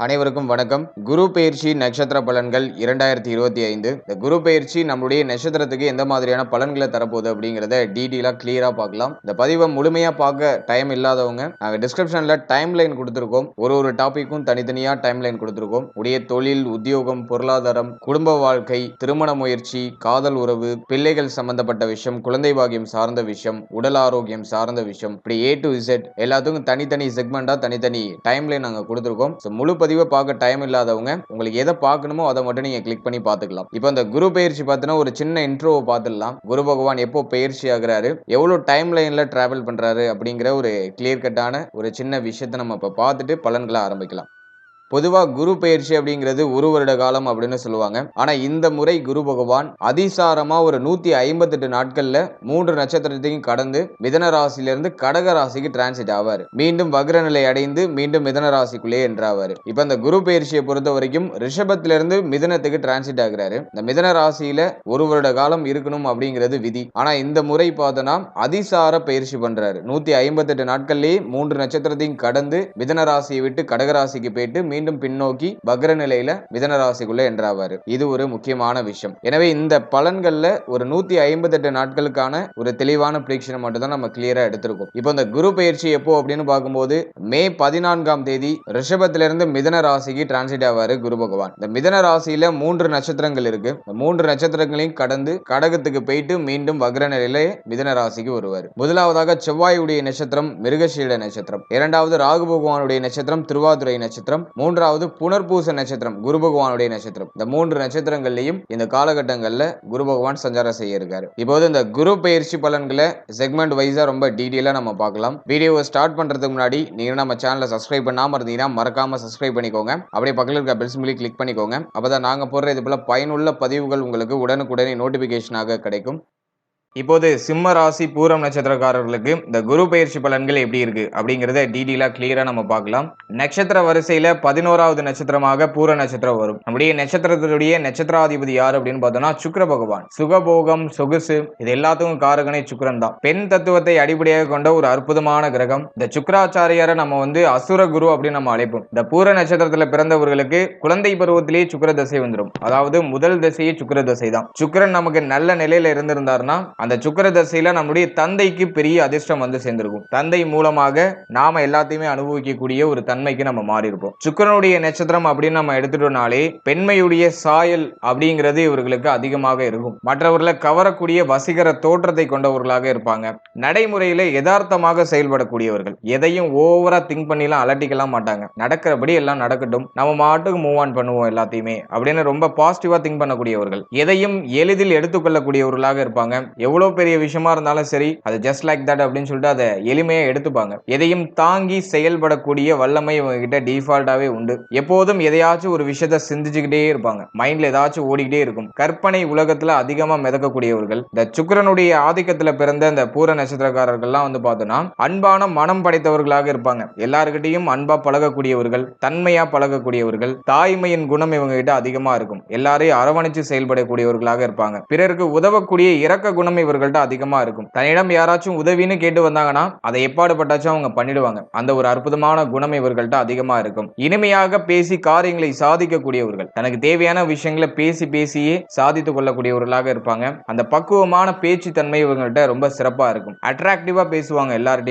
அனைவருக்கும் வணக்கம். குரு பெயர்ச்சி நட்சத்திர பலன்கள் 2025. இந்த குரு பெயர்ச்சி நம்மளுடைய நட்சத்திரத்துக்கு எந்த மாதிரியான பலன்களை தரப்போகுது அப்படிங்கிறத டீட்டெயிலா கிளியரா பார்க்கலாம். இந்த பதிவை முழுமையா பார்க்க டைம் இல்லாதவங்க நாங்கள் டிஸ்கிரிப்ஷன்ல டைம் லைன் கொடுத்துருக்கோம். ஒரு டாபிக்கும் தனித்தனியா டைம் லைன் கொடுத்துருக்கோம். உடைய தொழில், உத்தியோகம், பொருளாதாரம், குடும்ப வாழ்க்கை, திருமண முயற்சி, காதல் உறவு, பிள்ளைகள் சம்பந்தப்பட்ட விஷயம், குழந்தை பாக்கியம் சார்ந்த விஷயம், உடல் ஆரோக்கியம் சார்ந்த விஷயம், இப்படி A to Z எல்லாத்துக்கும் தனித்தனி செக்மெண்டா தனித்தனி டைம் லைன் நாங்கள் கொடுத்துருக்கோம். முழு பதிவை பார்க்க டைம் இல்லாதவங்க உங்களுக்கு எதை பார்க்கணுமோ அதை மட்டும் நீங்க கிளிக் பண்ணி பார்த்துக்கலாம். இப்போ இந்த குரு பெயர்ச்சி பார்த்தீங்கன்னா ஒரு சின்ன இன்ட்ரோவை பார்த்துடலாம். குரு பகவான் எப்போ பெயர்ச்சி ஆகுறாரு, எவ்வளவு டைம் லைன்ல டிராவல் பண்றாரு அப்படிங்கிற ஒரு கிளியர் கட்டான ஒரு சின்ன விஷயத்தை நம்ம இப்போ பார்த்துட்டு பலன்களை ஆரம்பிக்கலாம். பொதுவா குரு பெயர்ச்சி அப்படிங்கிறது ஒரு வருட காலம் அப்படின்னு சொல்லுவாங்க. ஆனா இந்த முறை குரு பகவான் அதிசாரமா ஒரு 158 நாட்கள்ல 3 நட்சத்திரத்தையும் கடந்து மிதன ராசியிலிருந்து கடக ராசிக்கு டிரான்சிட் ஆவாரு. மீண்டும் வக்ர நிலை அடைந்து மீண்டும் மிதன ராசிக்குள்ளே என்றாவாரு. இப்ப இந்த குரு பெயர்ச்சியை பொறுத்த வரைக்கும் ரிஷபத்திலிருந்து மிதனத்துக்கு டிரான்சிட் ஆகிறாரு. இந்த மிதன ராசியில ஒரு வருட காலம் இருக்கணும் அப்படிங்கிறது விதி. ஆனா இந்த முறை பார்த்தோம்னா அதிசார பயிற்சி பண்றாரு. 158 நாட்கள்லயே 3 நட்சத்திரத்தையும் கடந்து மிதன ராசியை விட்டு கடக ராசிக்கு போயிட்டு மீண்டும் பின்னோக்கி வக்ர நிலையில மிதன ராசிக்குள்ள என்றாவாரு. இது ஒரு முக்கியமான விஷயம். எனவே இந்த பலன்கள்ல ஒரு 158 நாட்களுக்கான ஒரு தெளிவான பிரீக்ஷனை மட்டும் தான் நம்ம கிளியரா எடுத்திருக்கோம். இப்போ இந்த குரு பயிற்சி எப்போ அப்படின்னு பார்க்கும்போது மே 14ஆம் தேதி ரிஷபத்திலிருந்து மிதன ராசிக்கு டிரான்சிட் ஆவாரு குரு பகவான். இந்த மிதன ராசியில 3 நட்சத்திரங்கள் இருக்கு. 3 நட்சத்திரங்களையும் கடந்து கடகத்துக்கு போயிட்டு மீண்டும் வக்ர நிலையில மிதன ராசிக்கு வருவார். முதலாவதாக செவ்வாயுடைய நட்சத்திரம் மிருகசீட நட்சத்திரம், இரண்டாவது ராகு பகவானுடைய நட்சத்திரம் திருவாதிரை நட்சத்திரம், மூன்றாவது புனர்பூச நட்சத்திரம் குரு பகவானுடைய நட்சத்திரம். இந்த 3 நட்சத்திரங்கள்லையும் இந்த காலகட்டங்கள்ல குரு பகவான் சஞ்சாரம் செய்ய இருக்காரு. இப்போது இந்த குரு பெயர்ச்சி பலன்களை செக்மெண்ட் வைஸா ரொம்ப டீடைலா நம்ம பார்க்கலாம். வீடியோவை ஸ்டார்ட் பண்றதுக்கு முன்னாடி நீங்க நம்ம சேனலை சப்ஸ்கிரைப் பண்ணாம இருந்தீங்கன்னா மறக்காம சப்ஸ்கிரைப் பண்ணிக்கோங்க. அப்படியே பக்கத்தில் இருக்க பெல் சிம்பலை கிளிக் பண்ணிக்கோங்க. அப்பதான் நாங்க போடுற இது போல பயனுள்ள பதிவுகள் உங்களுக்கு உடனுக்குடனே நோட்டிபிகேஷனாக கிடைக்கும். இப்போது சிம்ம ராசி பூரம் நட்சத்திரக்காரர்களுக்கு இந்த குரு பயிற்சி பலன்கள் எப்படி இருக்கு அப்படிங்கறத டீடெயிலா கிளியரா நம்ம பார்க்கலாம். நட்சத்திர வரிசையில 11வது நட்சத்திரமாக பூர நட்சத்திரம் வரும். நம்முடைய நட்சத்திரத்துடைய நட்சத்திராதிபதி யார் அப்படின்னு பார்த்தோம்னா சுக்கிர பகவான். சுகபோகம், சொகுசு இது எல்லாத்துக்கும் காரகனே சுக்கிரன் தான். பெண் தத்துவத்தை அடிப்படையாக கொண்ட ஒரு அற்புதமான கிரகம். இந்த சுக்கிராச்சாரியாரை நம்ம அசுர குரு அப்படின்னு நம்ம அழைப்போம். இந்த பூர நட்சத்திரத்துல பிறந்தவர்களுக்கு குழந்தை பருவத்திலேயே சுக்கிர தசை வந்துடும். அதாவது முதல் தசையே சுக்கிர தசை தான். சுக்கிரன் நமக்கு நல்ல நிலையில இருந்திருந்தாருன்னா அந்த சுக்கிர தசையில நம்முடைய தந்தைக்கு பெரிய அதிர்ஷ்டம் வந்து சேர்ந்திருக்கும். தந்தை மூலமாக நாம எல்லாத்தையுமே அனுபவிக்கக்கூடிய ஒரு தன்மைக்கு நம்ம மாறி இருப்போம். சுக்கிரனுடைய நட்சத்திரம் அப்படின்னு நம்ம எடுத்துட்டோம்னாலே பெண்மையுடைய சாயல் அப்படிங்கிறது இவர்களுக்கு அதிகமாக இருக்கும். மற்றவர்களை கவரக்கூடிய வசீகர தோற்றத்தை கொண்டவர்களாக இருப்பாங்க. நடைமுறையில யதார்த்தமாக செயல்படக்கூடியவர்கள். எதையும் ஓவரா திங்க் பண்ணிலாம் அலட்டிக்கலாம் மாட்டாங்க. நடக்கிறபடி எல்லாம் நடக்கட்டும், நம்ம மாட்டுக்கு மூவ் ஆன் பண்ணுவோம் எல்லாத்தையுமே அப்படின்னு ரொம்ப பாசிட்டிவா திங்க் பண்ணக்கூடியவர்கள். எதையும் எளிதில் எடுத்துக்கொள்ளக்கூடியவர்களாக இருப்பாங்க. எவ்வளவு பெரிய விஷயமா இருந்தாலும் சரி அது ஜஸ்ட் லைக் தட் அப்படின்னு சொல்லிட்டு அதை எளிமையா எடுத்துப்பாங்க. எதையும் தாங்கி செயல்படக்கூடிய வல்லமை இவங்க கிட்ட டிஃபால்ட்டாவே உண்டு. எப்போதும் எதையாச்சும் ஒரு விஷயத்த சிந்திச்சுக்கிட்டே இருப்பாங்க. மைண்ட்ல ஏதாச்சும் ஓடிக்கிட்டே இருக்கும். கற்பனை உலகத்துல அதிகமா மிதக்கக்கூடியவர்கள். இந்த சுக்கிரனுடைய ஆதிக்கத்துல பிறந்த இந்த பூர நட்சத்திரக்காரர்கள்லாம் பார்த்தோம்னா அன்பான மனம் படைத்தவர்களாக இருப்பாங்க. எல்லாருக்கிட்டையும் அன்பா பழகக்கூடியவர்கள், தன்மையா பழகக்கூடியவர்கள், தாய்மையின் குணம் இவங்க கிட்ட அதிகமா இருக்கும். எல்லாரையும் அரவணைச்சு செயல்படக்கூடியவர்களாக இருப்பாங்க. பிறருக்கு உதவக்கூடிய இரக்க குணம் இவர்கள்ட்ட அதிகமா இருக்கும். தன்னிடம் யாராச்சும் உதவின்னு கேட்டு வந்தாங்கன்னா அதை எப்பாடுபட்டாச்சும் அவங்க பண்ணிடுவாங்க. அந்த ஒரு அற்புதமான குணம் இவர்கள்ட்ட அதிகமா இருக்கும். இனிமையாக பேசி காரியங்களை சாதிக்கக்கூடியவர்கள். தனக்கு தேவையான விஷயங்களை பேசியே சாதித்துக் கொள்ளக்கூடியவர்களாக இருப்பாங்க. அந்த பக்குவமான பேச்சு தன்மை இவங்கள்ட்ட ரொம்ப சிறப்பா இருக்கும். அட்ராக்டிவா பேசுவாங்க.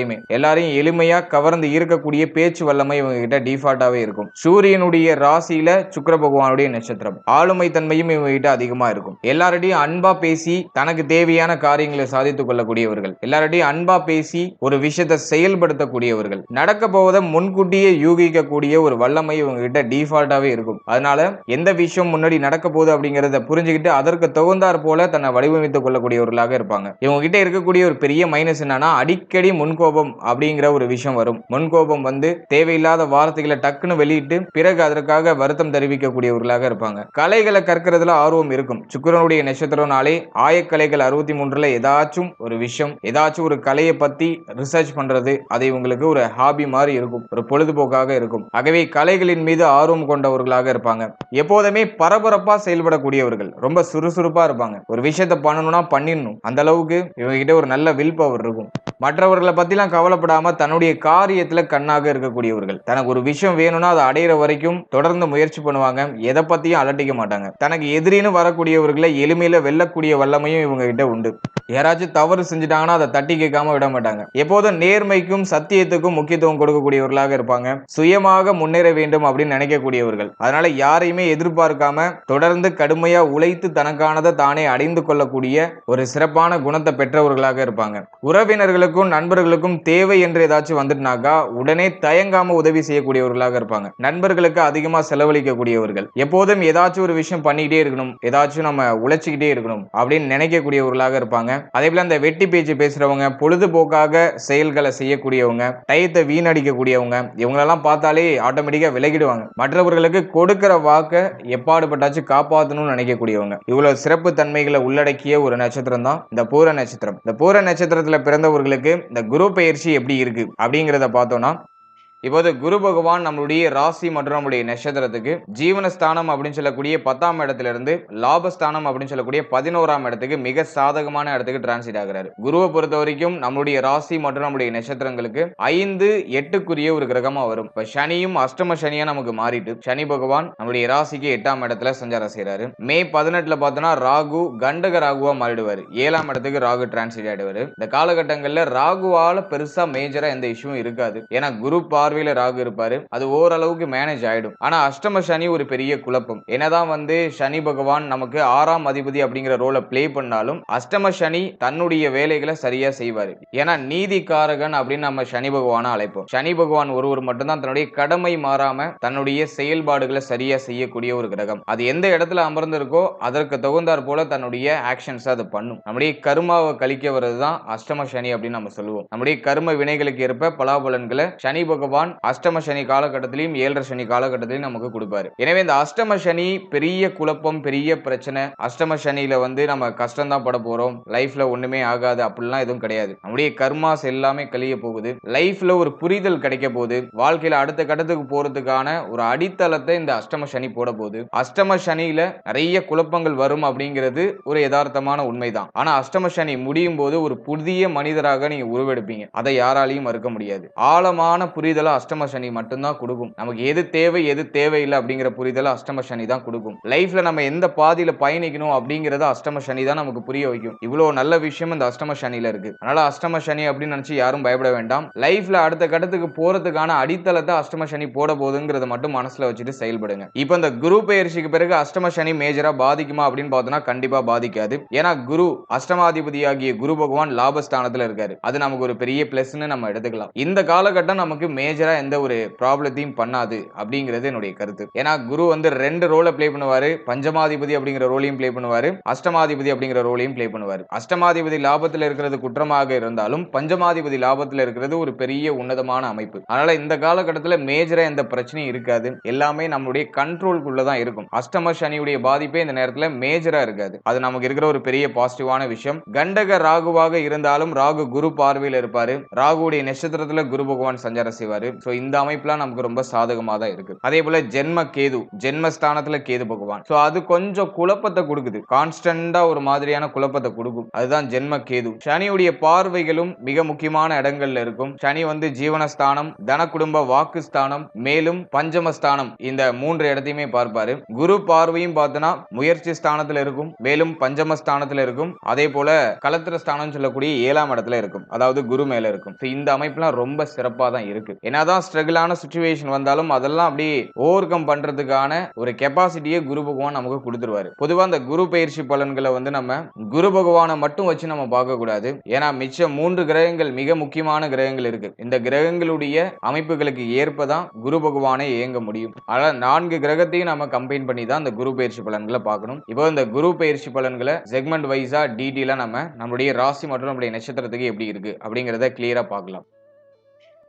எல்லாரையும் எளிமையா கவர்ந்து ஈர்க்கக்கூடிய பேச்சு வல்லமை இவங்க கிட்ட டிஃபால்ட்டாவே இருக்கும். சூரியனுடைய ராசியில சுக்கிர பகவானுடைய நட்சத்திரம். ஆளுமை தன்மையும் இவங்க கிட்ட அதிகமா இருக்கும். எல்லாரிடையும் அன்பா பேசி தனக்கு தேவையான காரியங்களை சாதித்துக் கொள்ளக்கூடியவர்கள். எல்லாருடையும் அன்பா பேசி ஒரு விஷயத்தை செயல்படுத்தக்கூடியவர்கள். நடக்க போவதை முன்கூட்டியே யூகிக்கக்கூடிய ஒரு வல்லமை இவங்க கிட்ட டிஃபால்ட்டாவே இருக்கும். அதனால எந்த விஷயம் முன்னாடி நடக்க போகுது அப்படிங்கறத புரிஞ்சுக்கிட்டு அதற்கு தகுந்தாற் போல தன்னை வடிவமைத்துக் கொள்ளக்கூடியவர்களாக இருப்பாங்க. இவங்க கிட்ட இருக்கக்கூடிய ஒரு பெரிய மைனஸ் என்னன்னா அடிக்கடி முன்கோபம் அப்படிங்கிற ஒரு விஷயம் வரும். முன்கோபம் தேவையில்லாத வார்த்தைகளை டக்குன்னு வெளியிட்டு பிறகு அதற்காக வருத்தம் தெரிவிக்கக்கூடியவர்களாக இருப்பாங்க. கலைகளை கற்கிறதுல ஆர்வம் இருக்கும். சுக்கிரனுடைய நட்சத்திரம்னாலே ஆயக்கலைகள் 63 2023ல ஏதாச்சும் ஒரு விஷயம், ஏதாச்சும் ஒரு கலையை பத்தி ரிசர்ச் பண்றது, அது இவங்களுக்கு ஒரு ஹாபி மாதிரி இருக்கும், ஒரு பொழுதுபோக்காக இருக்கும். ஆகவே கலைகளின் மீது ஆர்வம் கொண்டவர்களாக இருப்பாங்க. எப்போதுமே பரபரப்பா செயல்படக்கூடியவர்கள், ரொம்ப சுறுசுறுப்பா இருப்பாங்க. ஒரு விஷயத்தை பண்ணணும்னா பண்ணிடணும், அந்த அளவுக்கு இவங்க கிட்ட ஒரு நல்ல வில் பவர் இருக்கும். மற்றவர்களை பத்திலாம் கவலைப்படாம தன்னுடைய காரியத்துல கண்ணாக இருக்கக்கூடியவர்கள். தனக்கு ஒரு விஷயம் வேணும்னா அதை அடையிற வரைக்கும் தொடர்ந்து முயற்சி பண்ணுவாங்க. எதை பத்தியும் அலட்டிக்க மாட்டாங்க. தனக்கு எதிரின்னு வரக்கூடியவர்களை எளிமையில வெல்லக்கூடிய வல்லமையும் இவங்க கிட்ட உண்டு. யாராச்சும் தவறு செஞ்சுட்டாங்கன்னா அதை தட்டி கேட்காம விட மாட்டாங்க. எப்போதும் நேர்மைக்கும் சத்தியத்துக்கும் முக்கியத்துவம் கொடுக்கக்கூடியவர்களாக இருப்பாங்க. சுயமாக முன்னேற வேண்டும் அப்படின்னு நினைக்கக்கூடியவர்கள். அதனால யாரையுமே எதிர்பார்க்காம தொடர்ந்து கடுமையா உழைத்து தனக்கானதை தானே அடைந்து கொள்ளக்கூடிய ஒரு சிறப்பான குணத்தை பெற்றவர்களாக இருப்பாங்க. உறவினர்களுக்கும் நண்பர்களுக்கும் தேவை என்று ஏதாச்சும் வந்துட்டுனாக்கா உடனே தயங்காம உதவி செய்யக்கூடியவர்களாக இருப்பாங்க. நண்பர்களுக்கு அதிகமா செலவழிக்கக்கூடியவர்கள். எப்போதும் ஏதாச்சும் ஒரு விஷயம் பண்ணிக்கிட்டே இருக்கணும், ஏதாச்சும் நம்ம உழைச்சிக்கிட்டே இருக்கணும் அப்படின்னு நினைக்கக்கூடியவர்களாக இருப்பாங்க. அதே போல அந்த வெட்டி பேச்சு பேசுறவங்க, பொழுதுபோக்காக செயல்களை செய்யக்கூடியவங்க, டயத்தை வீணடிக்கக்கூடியவங்க, இவங்களெல்லாம் பார்த்தாலே ஆட்டோமேட்டிக்கா விலகிடுவாங்க. மற்றவர்களுக்கு கொடுக்கிற வாக்க எப்பாடுபட்டாச்சும் காப்பாற்றணும்னு நினைக்கக்கூடியவங்க. இவ்வளவு சிறப்பு தன்மைகளை உள்ளடக்கிய ஒரு நட்சத்திரம் தான் இந்த பூர நட்சத்திரம். இந்த பூர நட்சத்திரத்துல பிறந்தவர்களுக்கு இந்த குரு பெயர்ச்சி எப்படி இருக்கு அப்படிங்கிறத பார்த்தோம்னா, இப்போது குரு பகவான் நம்மளுடைய ராசி மற்றும் நம்முடைய நட்சத்திரத்துக்கு ஜீவனஸ்தானம் அப்படின்னு சொல்லக்கூடிய 10ஆம் இடத்துல இருந்து லாபஸ்தானம் அப்படின்னு சொல்லக்கூடிய 11ஆம் இடத்துக்கு மிக சாதகமான இடத்துக்கு டிரான்சிட் ஆகிறாரு. குருவை பொறுத்த வரைக்கும் நம்மளுடைய ராசி மற்றும் நம்முடைய நட்சத்திரங்களுக்கு 5, 8க்குரிய ஒரு கிரகமா வரும். இப்ப சனியும் அஷ்டம சனியா நமக்கு மாறிட்டு சனி பகவான் நம்மளுடைய ராசிக்கு 8ஆம் இடத்துல சஞ்சாரம் செய்யறாரு. மே 18ல பார்த்தோம்னா ராகு கண்டக ராகுவா மாறிடுவாரு. 7ஆம் இடத்துக்கு ராகு டிரான்சிட் ஆயிடுவாரு. இந்த காலகட்டங்கள்ல ராகுவால பெருசா மேஜரா எந்த இஷ்யூவும் இருக்காது. ஏன்னா குரு பார்வையில ராகு இருப்பாரு. அது ஓரளவுக்கு மேனேஜ் ஆயிடும். ஆனா அஷ்டம சனி ஒரு பெரிய குழப்பம். என்னதான் சனி பகவான் நமக்கு 6ஆம் அதிபதி அப்படிங்கிற ரோலை பிளே பண்ணாலும் அஷ்டம சனி தன்னுடைய வேலைகளை சரியா செய்வாரு. ஏன்னா நீதிக்காரகன் அப்படின்னு நம்ம சனி பகவான அழைப்போம். சனி பகவான் ஒருவர் மட்டும்தான் தன்னுடைய கடமை மாறாம தன்னுடைய செயல்பாடுகளை சரியா செய்யக்கூடிய ஒரு கிரகம். அது எந்த இடத்துல அமர்ந்திருக்கோ அதற்கு தகுந்தாற் போல தன்னுடைய ஆக்ஷன்ஸ் அது பண்ணும். நம்முடைய கர்மாவை கழிக்க வர்றதுதான் அஷ்டம சனி அப்படின்னு நம்ம சொல்லுவோம். நம்முடைய கர்ம வினைகளுக்கு ஏற்ப பலாபலன்களை சனி பகவான் அஷ்டம சனி காலகட்டத்திலையும் 7.5 சனி காலகட்டத்திலையும் நமக்கு கொடுப்பாரு. எனவே இந்த அஷ்டம சனி பெரிய குழப்பம், பெரிய பிரச்சனை. அஷ்டம சனியில நம்ம கஷ்டம் தான் பட போறோம், லைஃப்ல ஒண்ணுமே ஆகாது அப்படிலாம் எதுவும் கிடையாது. நம்முடைய கர்மாஸ் எல்லாமே கழிய போகுது. லைஃப்ல ஒரு புரிதல் கிடைக்க போகுது. வாழ்க்கையில அடுத்த கட்டத்துக்கு போறதுக்கான ஒரு அடித்தளத்தை இந்த அஷ்டம சனி போட போகுது. அஷ்டம சனியில நிறைய குழப்பங்கள் வரும் அப்படிங்கிறது ஒரு யதார்த்தமான உண்மைதான். ஆனா அஷ்டம சனி முடியும் போது ஒரு புதிய மனிதராக நீங்க உருவெடுப்பீங்க. அதை யாராலையும் மறுக்க முடியாது. ஆழமான புரிதலை அஷ்டம சனி மட்டும்தான் கொடுக்கும். நமக்கு எது தேவை எது தேவையில்லை அப்படிங்கிற புரிதலை அஷ்டம சனி தான் கொடுக்கும். லைஃப்ல நம்ம எந்த பாதையில பயணிக்கணும் அப்படிங்கறத அஷ்டம சனி தான் நமக்கு புரிய வைக்கும். இவ்வளவு நல்ல விஷயம் இந்த அஷ்டம சனியில இருக்கு. அதனால அஷ்டம சனி அப்படின்னு நினைச்சு யாரும் பயப்பட வேண்டாம். லைஃப்ல அடுத்த கட்டத்துக்கு போறதுக்கான அடித்தளத்தை அஷ்டம சனி போட போகுதுங்கிறத மட்டும் மனசுல வச்சுட்டு செயல்படுங்க. இப்போ இந்த குரு பெயர்ச்சிக்கு பிறகு அஷ்டம சனி மேஜரா பாதிக்குமா அப்படின்னு பார்த்தோம்னா கண்டிப்பா பாதிக்காது. ஏன்னா குரு அஷ்டமாதிபதியாகிய குரு பகவான் லாபஸ்தானத்துல இருக்காரு. அது நமக்கு ஒரு பெரிய பிளஸ்ன்னு நம்ம எடுத்துக்கலாம். இந்த காலகட்டம் நமக்கு மேஜரா எந்த ஒரு ப்ராப்ளத்தையும் பண்ணாது அப்படிங்கிறது என்னுடைய கருத்து. ஏன்னா குரு 2 ரோலை பிளே பண்ணுவாரு. பஞ்சமாதிபதி அப்படிங்கிற ரோலையும் பிளே பண்ணுவாரு, அஷ்டமாதிபதி அப்படிங்கிற ரோலையும் பிளே பண்ணுவாரு. அஷ்டமாதிபதி லாபத்துல இருக்கிறது குற்றமாக இருந்தாலும் பஞ்சமாதிபதி லாபத்துல இருக்கிறது ஒரு பெரிய உன்னதமான அமைப்பு. அதனால இந்த காலகட்டத்தில் மேஜரா எந்த பிரச்சனையும் இருக்காது. எல்லாமே நம்மளுடைய கண்ட்ரோலுக்குள்ள தான் இருக்கும். அஷ்டம சனியுடைய பாதிப்பே இந்த நேரத்தில் மேஜரா இருக்காது. அது நமக்கு இருக்கிற ஒரு பெரிய பாசிட்டிவான விஷயம். கண்டக ராகுவாக இருந்தாலும் ராகு குரு பார்வையில் இருப்பாரு. ராகுடைய நட்சத்திரத்துல குரு பகவான் சஞ்சாரம் செய்வாரு. சோ இந்த அமைப்புலாம் நமக்கு ரொம்ப சாதகமா தான் இருக்கு. அதே போல ஜென்ம கேது, ஜென்மஸ்தானத்துல கேது பகவான். சோ அது கொஞ்சம் குழப்பத்தை கொடுக்குது. கான்ஸ்டன்டா ஒரு மாதிரியான குழப்பத்தை கொடுக்கும். அதுதான் ஜென்ம கேது. சனியுடைய பார்வைகளும் மிக முக்கியமான இடங்கள்ல இருக்கும். சனி ஜீவனஸ்தானம், தன குடும்ப வாக்குஸ்தானம், மேலும் பஞ்சமஸ்தானம், இந்த 3 இடத்தையுமே பார்ப்பாரு. குரு பார்வையும் பார்த்தனா முயற்சி ஸ்தானத்துல இருக்கும், மேலும் பஞ்சமஸ்தானத்துல இருக்கும். அதே போல கலத்திர ஸ்தானம் சொல்லக்கூடிய 7ஆம் இடத்துல இருக்கும். அதாவது குரு மேல இருக்கும். இந்த அமைப்புலாம் ரொம்ப சிறப்பா தான் இருக்கு. என்னதான் ஸ்ட்ரகிளான சிச்சுவேஷன் வந்தாலும் அதெல்லாம் அப்படியே ஓவர் கம் பண்றதுக்கான ஒரு கெப்பாசிட்டியை குரு பகவான் நமக்கு கொடுத்துருவாரு. பொதுவா அந்த குரு பயிற்சி பலன்களை நம்ம குரு பகவானை மட்டும் வச்சு நம்ம பார்க்க கூடாது. ஏன்னா மிச்சம் 3 கிரகங்கள் மிக முக்கியமான கிரகங்கள் இருக்கு. இந்த கிரகங்களுடைய அமைப்புகளுக்கு ஏற்பதான் குரு பகவானை இயங்க முடியும். அதனால 4 கிரகத்தையும் நம்ம கம்பைன் பண்ணி தான் இந்த குரு பயிற்சி பலன்களை பார்க்கணும். இப்போ இந்த குரு பயிற்சி பலன்களை செக்மெண்ட் வைஸா டீட்டெயிலா நம்மளுடைய ராசி மற்றும் நம்மளுடைய நட்சத்திரத்துக்கு எப்படி இருக்கு அப்படிங்கறத கிளியரா பார்க்கலாம்.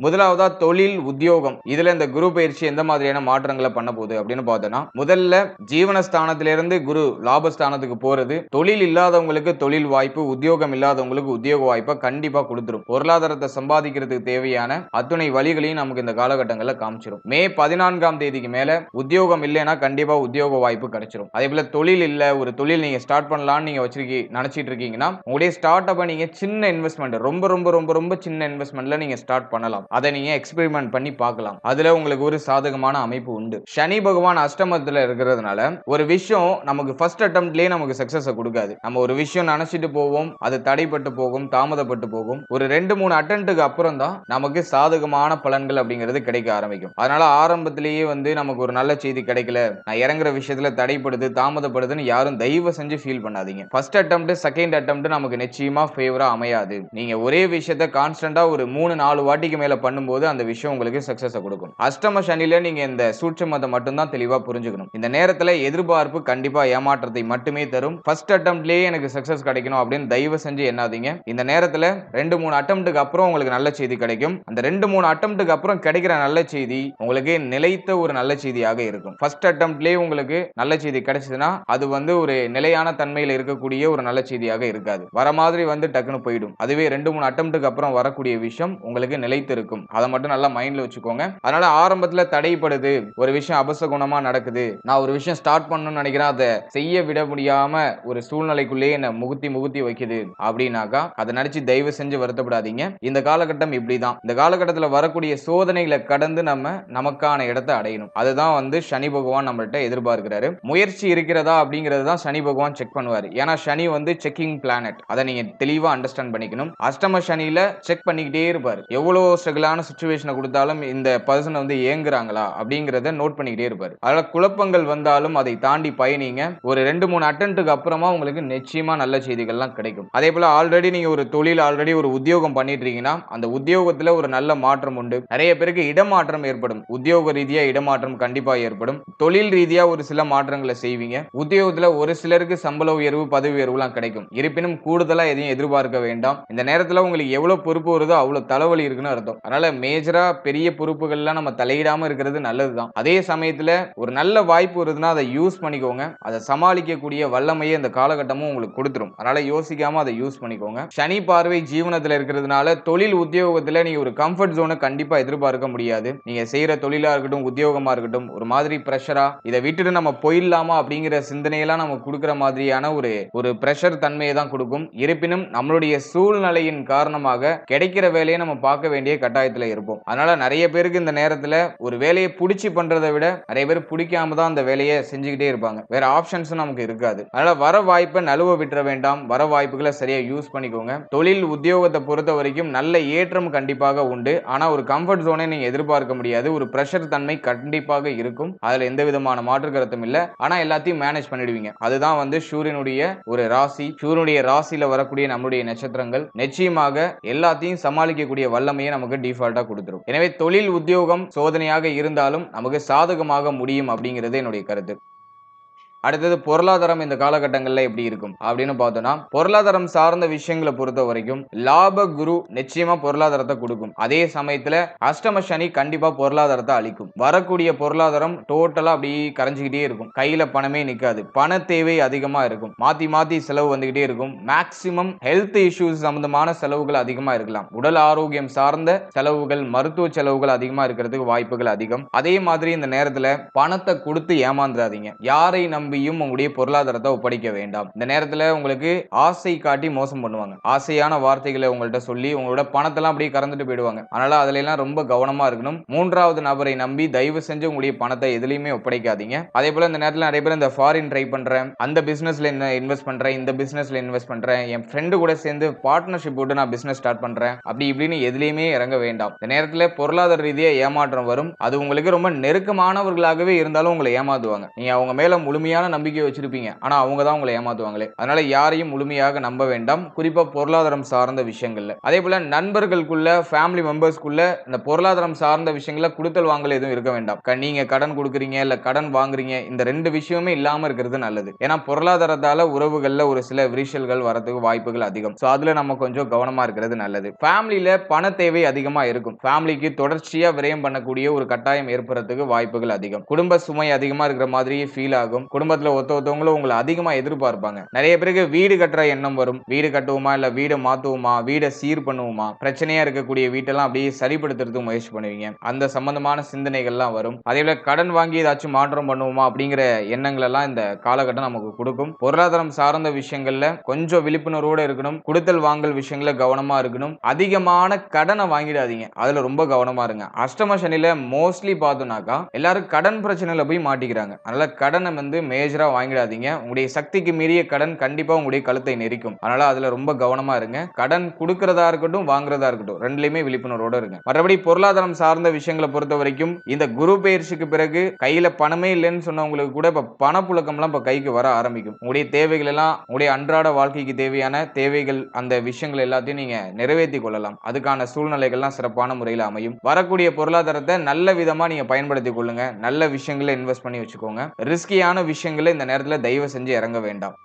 முதலாவதா தொழில், உத்தியோகம். இதுல இந்த குரு பயிற்சி எந்த மாதிரியான மாற்றங்களை பண்ண போகுது அப்படின்னு பார்த்தோம்னா, முதல்ல ஜீவனஸ்தானத்திலிருந்து குரு லாபஸ்தானத்துக்கு போறது தொழில் இல்லாதவங்களுக்கு தொழில் வாய்ப்பு, உத்தியோகம் இல்லாதவங்களுக்கு உத்தியோக வாய்ப்பை கண்டிப்பா கொடுத்துரும். பொருளாதாரத்தை சம்பாதிக்கிறதுக்கு தேவையான அத்துணை வழிகளையும் நமக்கு இந்த காலகட்டங்களில் காமிச்சிடும். மே 14ஆம் தேதிக்கு மேல உத்தியோகம் இல்லைன்னா கண்டிப்பா உத்தியோக வாய்ப்பு கிடைச்சிடும். அதே போல தொழில் இல்ல, ஒரு தொழில் நீங்க ஸ்டார்ட் பண்ணலாம்னு நீங்க நினைச்சிட்டு இருக்கீங்கன்னா, உங்களுடைய ஸ்டார்ட் அப்ப நீங்க சின்ன இன்வெஸ்ட்மெண்ட், ரொம்ப ரொம்ப ரொம்ப ரொம்ப சின்ன இன்வெஸ்ட்மெண்ட்ல நீங்க ஸ்டார்ட் பண்ணலாம். அதை நீங்க எக்ஸ்பெரிமெண்ட் பண்ணி பார்க்கலாம். அதுல உங்களுக்கு ஒரு சாதகமான அமைப்பு உண்டு. சனி பகவான் அஷ்டமத்துல இருக்கிறதுனால ஒரு விஷயம் நமக்கு ஃபர்ஸ்ட் அட்டெம்ப்ட்லயே நமக்கு சக்சஸ் கொடுக்காது. நம்ம ஒரு விஷயம் நினைச்சிட்டு போவோம், அது தடைப்பட்டு போகும், தாமதப்பட்டு போகும். ஒரு 2-3 அட்டெம்ப்ட்டுக்கு அப்புறம் தான் நமக்கு சாதகமான பலன்கள் அப்படிங்கிறது கிடைக்க ஆரம்பிக்கும். அதனால ஆரம்பத்திலேயே நமக்கு ஒரு நல்ல செய்தி கிடைக்கல, நான் இறங்குற விஷயத்துல தடைப்படுது, தாமதப்படுதுன்னு யாரும் தயவு செஞ்சு ஃபீல் பண்ணாதீங்க. ஃபர்ஸ்ட் அட்டெம்ப்ட், செகண்ட் அட்டெம்ப்ட் நமக்கு நிச்சயமா ஃபேவரா அமையாது. நீங்க ஒரே விஷயத்தை கான்ஸ்டன்டா ஒரு 3-4 வாட்டிக்கு மேல பண்ணும்போது அந்த விஷயம் உங்களுக்கு சக்சஸ் கொடுக்கும். அஷ்டம சனியில நீங்க இந்த சூட்சமத்தை மட்டும் தான் தெளிவா புரிஞ்சுக்கணும். இந்த நேரத்துல எதிர்பார்ப்பு கண்டிப்பா ஏமாற்றத்தை மட்டுமே தரும். ஃபர்ஸ்ட் அட்டெம்ப்ட்லயே எனக்கு சக்சஸ் கிடைக்கணும் அப்படின்னு தயவு செஞ்சு எண்ணாதீங்க. இந்த நேரத்துல 2-3 அட்டெம்ப்ட்டுக்கு அப்புறம் உங்களுக்கு நல்ல செய்தி கிடைக்கும். அந்த 2-3 அட்டெம்ப்ட்டுக்கு அப்புறம் கிடைக்கிற நல்ல செய்தி உங்களுக்கு நிலைத்த ஒரு நல்ல செய்தியாக இருக்கும். ஃபர்ஸ்ட் அட்டெம்ப்ட்லயே உங்களுக்கு நல்ல செய்தி கிடைச்சதுன்னா அது ஒரு நிலையான தன்மையில் இருக்கக்கூடிய ஒரு நல்ல செய்தியாக இருக்காது. வர மாதிரி டக்குன்னு போயிடும். அதுவே 2-3 அட்டெம்ப்ட்டுக்கு அப்புறம் வரக்கூடிய விஷயம் உங்களுக்கு நிலைத்து இருக்கும். அதை மட்டும் நல்லா மைண்ட்ல வச்சுக்கோங்க. அதனால ஆரம்பத்துல தடைப்படுது, ஒரு விஷயம் அபசகுணமா நடக்குது, நான் ஒரு விஷயம் ஸ்டார்ட் பண்ணணும்னு நினைக்கிறேன், அதை செய்ய விட முடியாம ஒரு சூழ்நிலைக்குள்ளேயே என்ன முகுத்தி வைக்குது அப்படின்னாக்கா அதை நினைச்சு தயவு செஞ்சு வருத்தப்படாதீங்க. இந்த காலகட்டம் இப்படிதான். இந்த காலகட்டத்தில் வரக்கூடிய சோதனைகளை கடந்து நமக்கான இடத்தை அடையணும். அதுதான் சனி பகவான் நம்மள்ட்ட எதிர்பார்க்கிறாரு. முயற்சி இருக்கிறதா அப்படிங்கிறது தான் சனி பகவான் செக் பண்ணுவாரு. ஏன்னா சனி செக்கிங் பிளானட். அதை நீங்க தெளிவா அண்டர்ஸ்டாண்ட் பண்ணிக்கணும். அஷ்டம சனியில செக் பண்ணிக்கிட்டே இருப்பாரு. எவ்வளவு ஸ்ட்ரகிளான சிச்சுவேஷனை கொடுத்தாலும் இந்த பர்சன் ஏங்குறாங்களா அப்படிங்கறத நோட் பண்ணிக்கிட்டே இருப்பாரு. அதனால குழப்பங்கள் வந்தாலும் அதை தாண்டி பயணிங்க. ஒரு 2-3 அட்டெம்ப்ட்டுக்கு அப்புறமா உங்களுக்கு நிச்சயமா நல்ல செய்திகள்லாம் கிடைக்கும். அதே போல ஆல்ரெடி நீங்க ஒரு தொழில், ஆல்ரெடி ஒரு உத்தியோகம் பண்ணிட்டு இருக்கீங்கன்னா அந்த உத்தியோகத்துல ஒரு நல்ல மாற்றம் உண்டு. நிறைய பேருக்கு இடமாற்றம் ஏற்படும். உத்தியோக ரீதியா இடமாற்றம் கண்டிப்பா ஏற்படும். தொழில் ரீதியா ஒரு சில மாற்றங்களை செய்வீங்க. உத்தியோகத்துல ஒரு சிலருக்கு சம்பள உயர்வு, பதவி உயர்வுலாம் கிடைக்கும். இருப்பினும் கூடுதலா எதையும் எதிர்பார்க்க வேண்டாம். இந்த நேரத்துல உங்களுக்கு எவ்வளவு பொறுப்பு வருதோ அவ்வளவு தலைவலி இருக்குன்னு அர்த்தம். அதனால மேஜரா பெரிய பொறுப்புகள்லாம் நம்ம தலையிடாம இருக்கிறது நல்லதுதான். அதே சமயத்துல ஒரு நல்ல வாய்ப்பு வருதுன்னா அதை யூஸ் பண்ணிக்கோங்க. அதை சமாளிக்கக்கூடிய வல்லமையை இந்த காலகட்டமும் உங்களுக்கு கொடுத்துரும். அதனால யோசிக்காம அதை யூஸ் பண்ணிக்கோங்க. சனி பார்வை ஜீவனத்துல இருக்கிறதுனால தொழில், உத்தியோகத்துல நீங்க ஒரு கம்ஃபர்ட் ஜோனை கண்டிப்பா எதிர்பார்க்க முடியாது. நீங்க செய்யற தொழிலா இருக்கட்டும், உத்தியோகமா இருக்கட்டும், ஒரு மாதிரி பிரஷரா இதை விட்டுட்டு நம்ம போயிடலாமா அப்படிங்கிற சிந்தனையெல்லாம் நம்ம கொடுக்கிற மாதிரியான ஒரு பிரஷர் தன்மையை தான் கொடுக்கும். இருப்பினும் நம்மளுடைய சூழ்நிலையின் காரணமாக கிடைக்கிற வேலையை நம்ம பார்க்க வேண்டிய கட்டாயத்துல இருப்போம். அதனால நிறைய பேருக்கு இந்த நேரத்துல ஒரு வேலையை பிடிச்சி பண்றதை விட நிறைய பேர் பிடிக்காம தான் அந்த வேலையை செஞ்சுக்கிட்டே இருப்பாங்க. வேற ஆப்ஷன்ஸும் நமக்கு இருக்காது. அதனால வர வாய்ப்பை நழுவ விட்டுற வேண்டாம். வர வாய்ப்புகளை சரியா யூஸ் பண்ணிக்கோங்க. தொழில், உத்தியோகத்தை பொறுத்த வரைக்கும் நல்ல ஏற்றம் கண்டிப்பாக உண்டு. ஆனா ஒரு கம்ஃபர்ட் ஜோனை நீங்க எதிர்பார்க்க முடியாது. ஒரு பிரஷர் தன்மை கண்டிப்பாக இருக்கும். அதுல எந்த விதமான மாற்று கருத்தும் இல்ல. ஆனா எல்லாத்தையும் மேனேஜ் பண்ணிடுவீங்க. அதுதான் சூரியனுடைய ஒரு ராசி. சூரியனுடைய ராசியில வரக்கூடிய நம்முடைய நட்சத்திரங்கள் நிச்சயமாக எல்லாத்தையும் சமாளிக்கக்கூடிய வல்லமையை நமக்கு டிஃபால்ட்டா கொடுத்துரும். எனவே தொழில், உத்தியோகம் சோதனையாக இருந்தாலும் நமக்கு சாதகமாக முடியும் அப்படிங்கிறது என்னுடைய கருத்து. அடுத்தது பொருளாதாரம் இந்த காலகட்டங்கள்ல எப்படி இருக்கும் அப்படின்னு பார்த்தோம்னா, பொருளாதாரம் சார்ந்த விஷயங்களை பொறுத்த வரைக்கும் லாப குரு நிச்சயமா பொருளாதாரத்தை கொடுக்கும். அதே சமயத்துல அஷ்டம சனி கண்டிப்பா பொருளாதாரத்தை அளிக்கும். வரக்கூடிய பொருளாதாரம் டோட்டலா அப்படி கரைஞ்சுக்கிட்டே இருக்கும். கையில பணமே நிக்காது. பண தேவை அதிகமா இருக்கும். மாத்தி மாத்தி செலவு வந்துகிட்டே இருக்கும். மேக்சிமம் ஹெல்த் இஷ்யூஸ் சம்பந்தமான செலவுகள் அதிகமா இருக்கலாம். உடல் ஆரோக்கியம் சார்ந்த செலவுகள், மருத்துவ செலவுகள் அதிகமா இருக்கிறதுக்கு வாய்ப்புகள் அதிகம். அதே மாதிரி இந்த நேரத்துல பணத்தை கொடுத்து ஏமாந்துடாதீங்க. யாரை நம்பி உங்களுடைய பொருளாதாரத்தை ஒப்படைக்க வேண்டாம். இந்த நேரத்துல உங்களுக்கு ஆசை காட்டி மோசம் பண்ணுவாங்க. ஆசையான வார்த்தைகளை உங்கள்ட்ட சொல்லி உங்களோட பணத்தெல்லாம் அப்படியே கறந்துட்டு போயிடுவாங்க. அதனால அதுல எல்லாம் ரொம்ப கவனமா இருக்கணும். மூன்றாவது நபரை நம்பி தயவு செஞ்சு உங்களுடைய பணத்தை எதுலையுமே ஒப்படைக்காதீங்க. அதே போல இந்த நேரத்துல நிறைய பேர் இந்த ஃபாரின் ட்ரை பண்றேன், அந்த பிசினஸ்ல இன்வெஸ்ட் பண்றேன், இந்த பிசினஸ்ல இன்வெஸ்ட் பண்றேன், என் ஃப்ரெண்டு கூட சேர்ந்து பார்ட்னர்ஷிப் போட்டு நான் பிசினஸ் ஸ்டார்ட் பண்றேன், அப்படி இப்படின்னு எதுலையுமே இறங்க வேண்டாம். இந்த நேரத்துல பொருளாதார ரீதியா ஏமாற்றம் வரும். அது உங்களுக்கு ரொம்ப நெருக்கமானவர்களாகவே இருந்தாலும் உங்களை ஏமாத்துவாங்க. நீங்க அவங்க மேல முழுமையான முழுமையான நம்பிக்கை வச்சிருப்பீங்க. ஆனா அவங்க தான் உங்களை ஏமாத்துவாங்களே. அதனால யாரையும் முழுமையாக நம்ப வேண்டாம். குறிப்பா பொருளாதாரம் சார்ந்த விஷயங்கள்ல. அதேபோல நண்பர்களுக்குள்ள, ஃபேமிலி மெம்பர்ஸ்க்குள்ள இந்த பொருளாதாரம் சார்ந்த விஷயங்கள்ல குடுக்கல் வாங்கல் எதுவும் இருக்க வேண்டாம். நீங்க கடன் குடுக்குறீங்க, இல்ல கடன் வாங்குறீங்க. இந்த 2 விஷயமே இல்லாம இருக்கிறது நல்லது. ஏன்னா பொருளாதாரத்தால உறவுகள்ல ஒரு சில விரிசல்கள் வரதுக்கு வாய்ப்புகள் அதிகம். சோ அதுல நம்ம கொஞ்சம் கவனமா இருக்கிறது நல்லது. ஃபேமிலில பண தேவை அதிகமா இருக்கும். ஃபேமிலிக்கு தொடர்ச்சியா விரயம் பண்ணக்கூடிய ஒரு கட்டாயம் ஏற்படுறதுக்கு வாய்ப்புகள் அதிகம். குடும்ப சுமை அதிகமா இருக்கிற மாதிரியே ஃபீல் ஆகும். குடும்பத்துல ஒருத்தவங்களும் உங்களை அதிகமா எதிர்பார்ப்பாங்க. நிறைய பேருக்கு வீடு கட்டுற எண்ணம் வரும். வீடு கட்டுவோமா, இல்ல வீடை மாத்துவோமா, வீடை சீர் பண்ணுவோமா, பிரச்சனையா இருக்கக்கூடிய வீட்டெல்லாம் அப்படியே சரிப்படுத்துறதுக்கு முயற்சி பண்ணுவீங்க. அந்த சம்பந்தமான சிந்தனைகள்லாம் வரும். அதே போல கடன் வாங்கி ஏதாச்சும் மாற்றம் பண்ணுவோமா அப்படிங்கிற எண்ணங்கள் எல்லாம் இந்த காலகட்டம் நமக்கு கொடுக்கும். பொருளாதாரம் சார்ந்த விஷயங்கள்ல கொஞ்சம் விழிப்புணர்வோட இருக்கணும். கொடுத்தல் வாங்கல் விஷயங்கள கவனமா இருக்கணும். அதிகமான கடனை வாங்கிடாதீங்க. அதுல ரொம்ப கவனமா இருங்க. அஷ்டம சனியில மோஸ்ட்லி பார்த்தோம்னாக்கா எல்லாரும் கடன் பிரச்சனையில போய் மாட்டிக்கிறாங்க. அதனால கடனை மேஜரா வாங்கிடாதீங்க. உங்களுடைய சக்திக்கு மீறிய கடன் கண்டிப்பா உங்களுடைய கழுத்தை நெரிக்கும். அதனால அதுல ரொம்ப கவனமா இருங்க. கடன் கொடுக்கறதா இருக்கட்டும், வாங்குறதா இருக்கட்டும், ரெண்டுலயுமே விழிப்புணர்வோட இருங்க. மற்றபடி பொருளாதாரம் சார்ந்த விஷயங்களை பொறுத்த வரைக்கும் இந்த குரு பெயர்ச்சிக்கு பிறகு கையில பணமே இல்லைன்னு சொன்னவங்களுக்கு கூட இப்ப பணப்புழக்கம்லாம் இப்ப கைக்கு வர ஆரம்பிக்கும். உங்களுடைய தேவைகள் எல்லாம், உங்களுடைய அன்றாட வாழ்க்கைக்கு தேவையான தேவைகள், அந்த விஷயங்கள் எல்லாத்தையும் நீங்க நிறைவேற்றி கொள்ளலாம். அதுக்கான சூழ்நிலைகள்லாம் சிறப்பான முறையில் அமையும். வரக்கூடிய பொருளாதாரத்தை நல்ல விதமா நீங்க பயன்படுத்திக் கொள்ளுங்க. நல்ல விஷயங்களை இன்வெஸ்ட் பண்ணி வச்சுக்கோங்க. ரிஸ்கியான விஷயங்களை இந்த நேரத்துல தயவு செஞ்சு இறங்க வேண்டாம்.